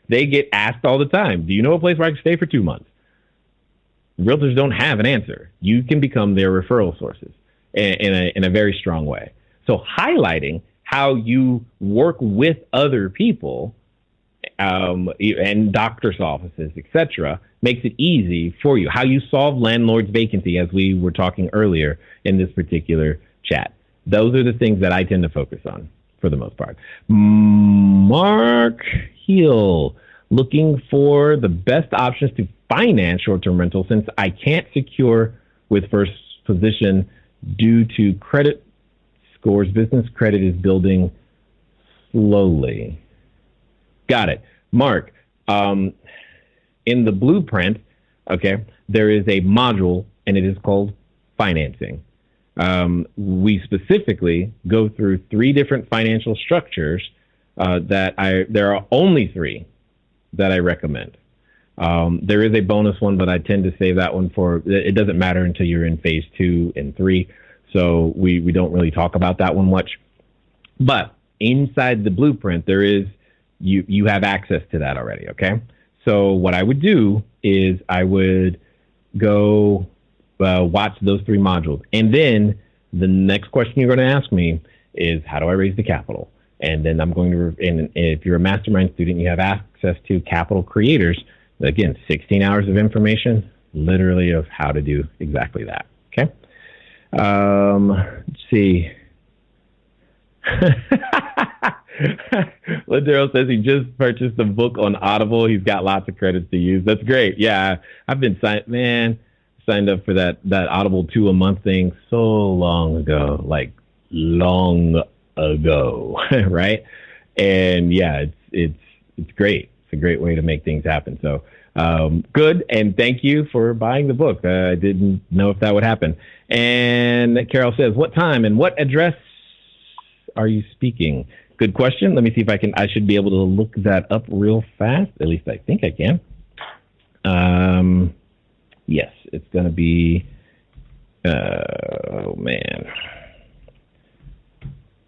they get asked all the time, do you know a place where I can stay for 2 months? Realtors don't have an answer. You can become their referral sources in a very strong way. So highlighting how you work with other people and doctor's offices, etc., makes it easy for you. How you solve landlord's vacancy, as we were talking earlier in this particular chat. Those are the things that I tend to focus on for the most part. Mark Hill, looking for the best options to finance short-term rentals since I can't secure with first position due to credit scores. Business credit is building slowly. Got it. Mark, in the blueprint, Okay. There is a module, and it is called financing. We specifically go through 3 different financial structures there are only 3 that I recommend. There is a bonus one, but I tend to save that one it doesn't matter until you're in phase 2 and 3. So we don't really talk about that one much. But inside the blueprint, there is, you have access to that already. Okay. So what I would do is I would go watch those 3 modules. And then the next question you're going to ask me is, how do I raise the capital? And then I'm going to, and if you're a mastermind student, you have access to Capital Creators. Again, 16 hours of information, literally, of how to do exactly that. Okay. Let's see. Ladero says he just purchased a book on Audible. He's got lots of credits to use. That's great. Yeah, I've been signed up for that Audible 2 a month thing so long ago, right? And yeah, it's great. It's a great way to make things happen. So good, and thank you for buying the book. I didn't know if that would happen. And Carol says, what time and what address are you speaking? Good question. Let me see if I should be able to look that up real fast. At least I think I can. Yes, it's going to be, oh man.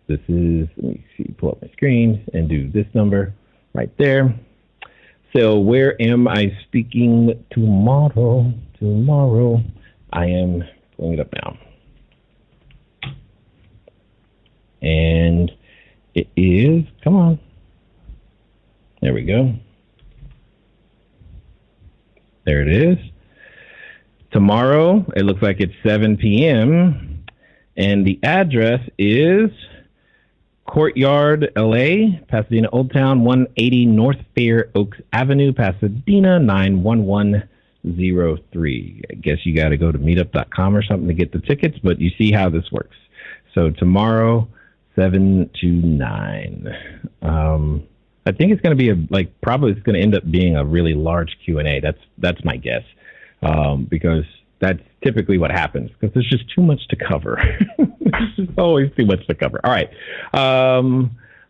This is, let me see, pull up my screen and do this number right there. So where am I speaking tomorrow? Tomorrow, I am pulling it up now. And it is, come on. There we go. There it is. Tomorrow, it looks like it's 7 p.m. And the address is Courtyard, LA, Pasadena Old Town, 180 North Fair Oaks Avenue, Pasadena, 91103. I guess you got to go to meetup.com or something to get the tickets, but you see how this works. So tomorrow, 7 to 9. I think it's going to be probably it's going to end up being a really large Q&A. That's my guess, because that's typically what happens, because there's just too much to cover. There's just always too much to cover. All right.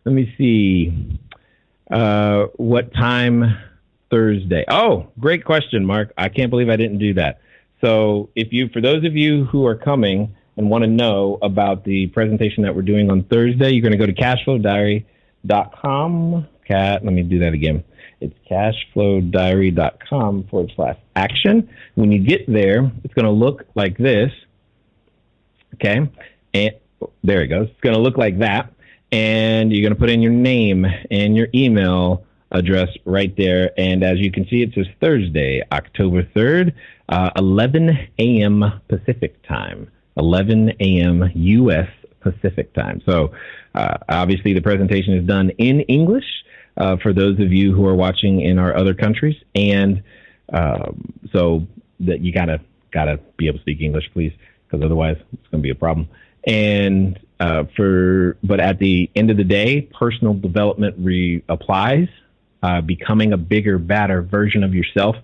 Let me see. What time Thursday? Oh, great question, Mark. I can't believe I didn't do that. So for those of you who are coming and want to know about the presentation that we're doing on Thursday, you're going to go to cashflowdiary.com. Let me do that again. It's cashflowdiary.com/action. When you get there, it's going to look like this. Okay. And there it goes. It's going to look like that. And you're going to put in your name and your email address right there. And as you can see, it says Thursday, October 3rd, 11 a.m. Pacific time, 11 a.m. U.S. Pacific time. So obviously the presentation is done in English for those of you who are watching in our other countries. And so that you gotta be able to speak English, please, because otherwise it's going to be a problem. And but at the end of the day, personal development applies. Becoming a bigger, badder version of yourself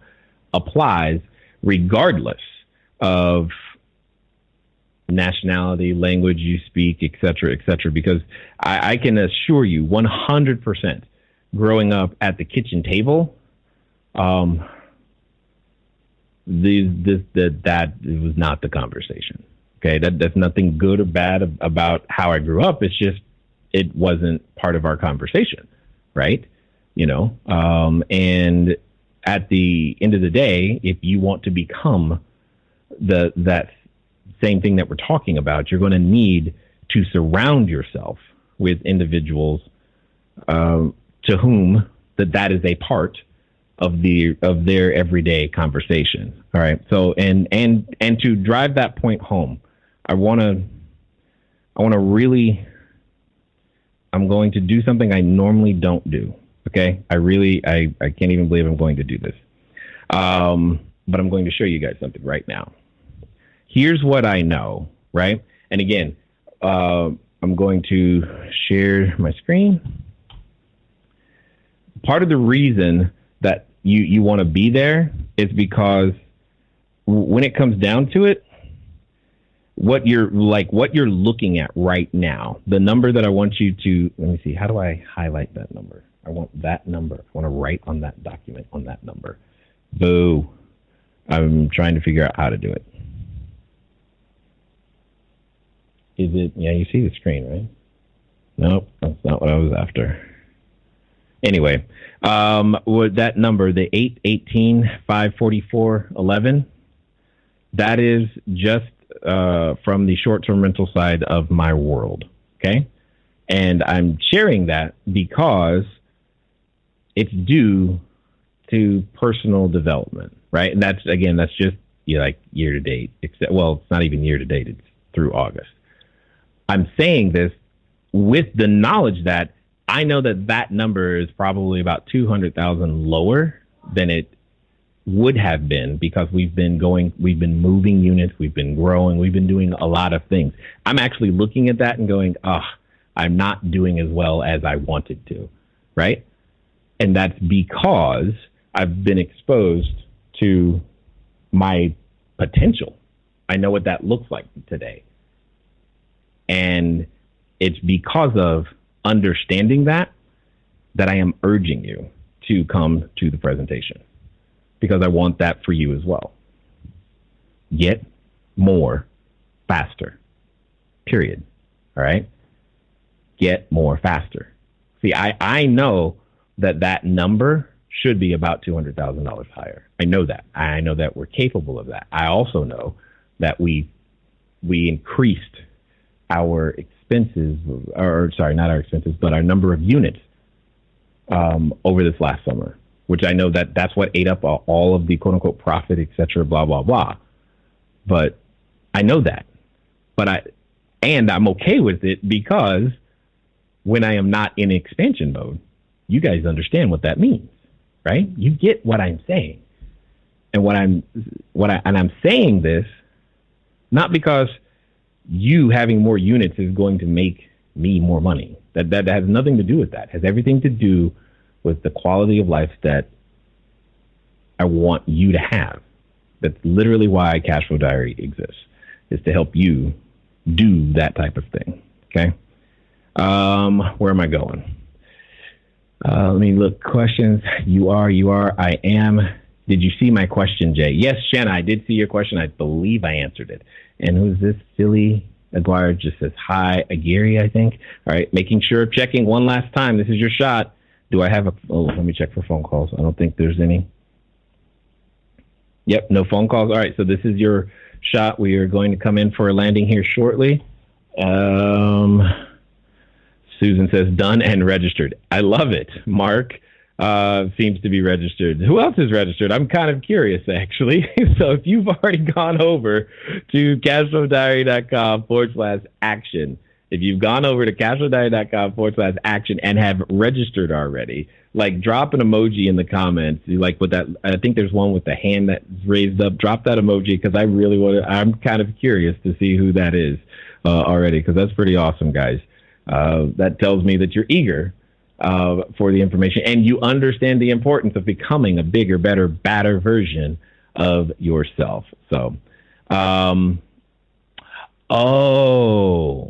applies regardless of nationality, language you speak, et cetera, because I can assure you 100% growing up at the kitchen table, that was not the conversation. Okay, that's nothing good or bad about how I grew up. It's just it wasn't part of our conversation, right? And at the end of the day, if you want to become that same thing that we're talking about, you're going to need to surround yourself with individuals to whom that is a part of their everyday conversation. All right. So and to drive that point home, I'm going to do something I normally don't do. Okay. I can't even believe I'm going to do this. But I'm going to show you guys something right now. Here's what I know, right? And again, I'm going to share my screen. Part of the reason that you want to be there is because when it comes down to it, what you're looking at right now, the number that I want you to, let me see, how do I highlight that number? I want that number. I want to write on that document on that number. Boo. I'm trying to figure out how to do it. Is it, yeah, you see the screen, right? Nope, that's not what I was after. Anyway, with that number, the 818-544-11, that is just from the short-term rental side of my world, okay? And I'm sharing that because it's due to personal development, right? And that's just like year to date. Except, well, it's not even year to date. It's through August. I'm saying this with the knowledge that I know that number is probably about 200,000 lower than it would have been because we've been moving units, we've been growing, we've been doing a lot of things. I'm actually looking at that and going, I'm not doing as well as I wanted to, right? And that's because I've been exposed to my potential. I know what that looks like today. And it's because of understanding that I am urging you to come to the presentation, because I want that for you as well. Get more faster, period. All right? Get more faster. See, I know that number should be about $200,000 higher. I know that. I know that we're capable of that. I also know that we increased our expenses, or sorry, not our expenses, but our number of units over this last summer, which I know that's what ate up all of the quote unquote profit, et cetera, blah, blah, blah. But I know that. And I'm okay with it because when I am not in expansion mode, you guys understand what that means, right? You get what I'm saying. And I'm saying this not because you having more units is going to make me more money. That has nothing to do with that. It has everything to do with the quality of life that I want you to have. That's literally why Cashflow Diary exists, is to help you do that type of thing. Okay. Where am I going? Let me look. Questions. You are. I am. Did you see my question, Jay? Yes, Shanna, I did see your question. I believe I answered it. And who's this? Silly Aguirre just says, hi, Aguirre, I think. All right, making sure, checking one last time. This is your shot. Do I have let me check for phone calls. I don't think there's any. Yep, no phone calls. All right, so this is your shot. We are going to come in for a landing here shortly. Susan says, done and registered. I love it. Mark seems to be registered. Who else is registered? I'm kind of curious, actually. So if you've already gone over to cashflowdiary.com/action, if you've gone over to cashflowdiary.com/action and have registered already, like drop an emoji in the comments. You like with that, I think there's one with the hand that's raised up. Drop that emoji because I'm kind of curious to see who that is already, because that's pretty awesome, guys. That tells me that you're eager for the information and you understand the importance of becoming a bigger, better, badder version of yourself. So,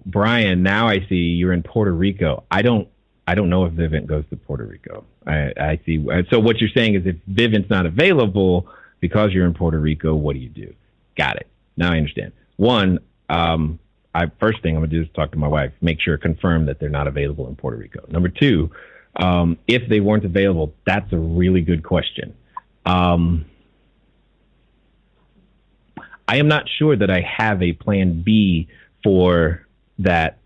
Brian, now I see you're in Puerto Rico. I don't know if Vivint goes to Puerto Rico. I see. So what you're saying is if Vivint's not available because you're in Puerto Rico, what do you do? Got it. Now I understand. One, first thing I'm going to do is talk to my wife, make sure, confirm that they're not available in Puerto Rico. Number two, if they weren't available, that's a really good question. I am not sure that I have a plan B for that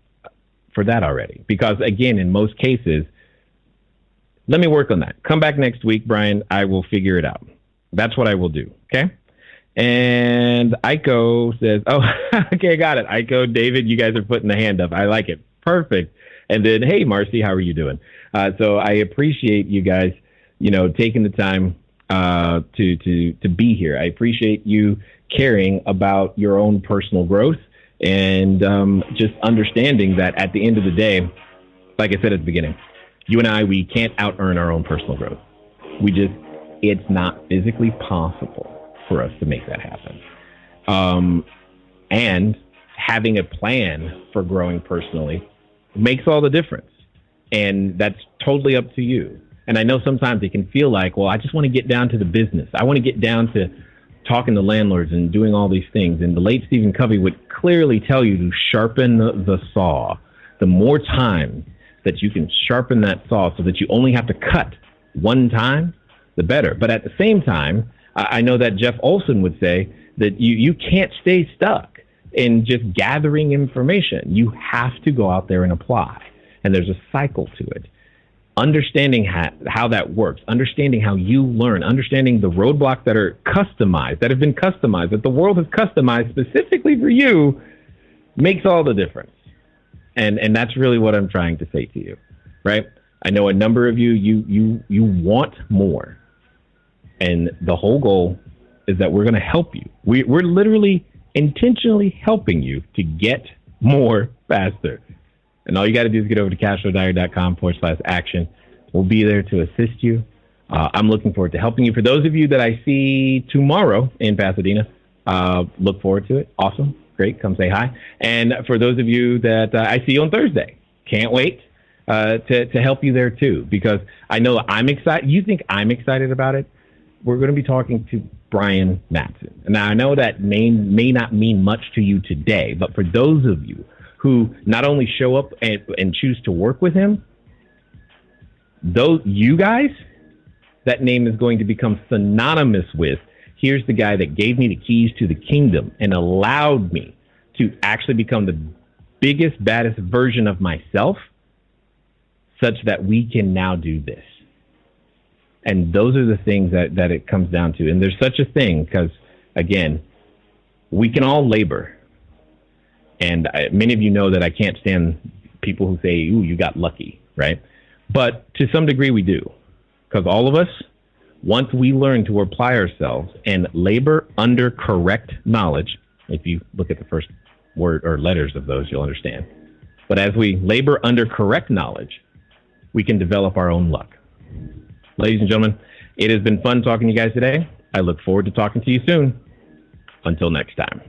already, because again, in most cases, let me work on that. Come back next week, Brian. I will figure it out. That's what I will do. Okay. And Aiko says, oh, okay, got it. Aiko, David, you guys are putting the hand up. I like it. Perfect. And then, hey, Marcy, how are you doing? So I appreciate you guys, taking the time to be here. I appreciate you caring about your own personal growth and just understanding that at the end of the day, like I said at the beginning, you and I, we can't out-earn our own personal growth. It's not physically possible. for us to make that happen. And having a plan for growing personally makes all the difference. And that's totally up to you. And I know sometimes it can feel like, well, I just want to get down to the business. I want to get down to talking to landlords and doing all these things. And the late Stephen Covey would clearly tell you to sharpen the saw. The more time that you can sharpen that saw so that you only have to cut one time, the better. But at the same time, I know that Jeff Olson would say that you can't stay stuck in just gathering information. You have to go out there and apply. And there's a cycle to it. Understanding how that works, understanding how you learn, understanding the roadblocks that are customized, that have been customized, that the world has customized specifically for you, makes all the difference. And that's really what I'm trying to say to you, right? I know a number of you want more. And the whole goal is that we're going to help you. We're literally intentionally helping you to get more faster. And all you got to do is get over to cashflowdiary.com/action. We'll be there to assist you. I'm looking forward to helping you. For those of you that I see tomorrow in Pasadena, look forward to it. Awesome. Great. Come say hi. And for those of you that I see on Thursday, can't wait to help you there too, because I know I'm excited. You think I'm excited about it? We're going to be talking to Brian Mattson. Now, I know that name may not mean much to you today, but for those of you who not only show up and choose to work with him, you guys, that name is going to become synonymous with, here's the guy that gave me the keys to the kingdom and allowed me to actually become the biggest, baddest version of myself, such that we can now do this. And those are the things that it comes down to. And there's such a thing because, again, we can all labor. And many of you know that I can't stand people who say, ooh, you got lucky, right? But to some degree we do. Because all of us, once we learn to apply ourselves and labor under correct knowledge, if you look at the first word or letters of those, you'll understand. But as we labor under correct knowledge, we can develop our own luck. Ladies and gentlemen, it has been fun talking to you guys today. I look forward to talking to you soon. Until next time.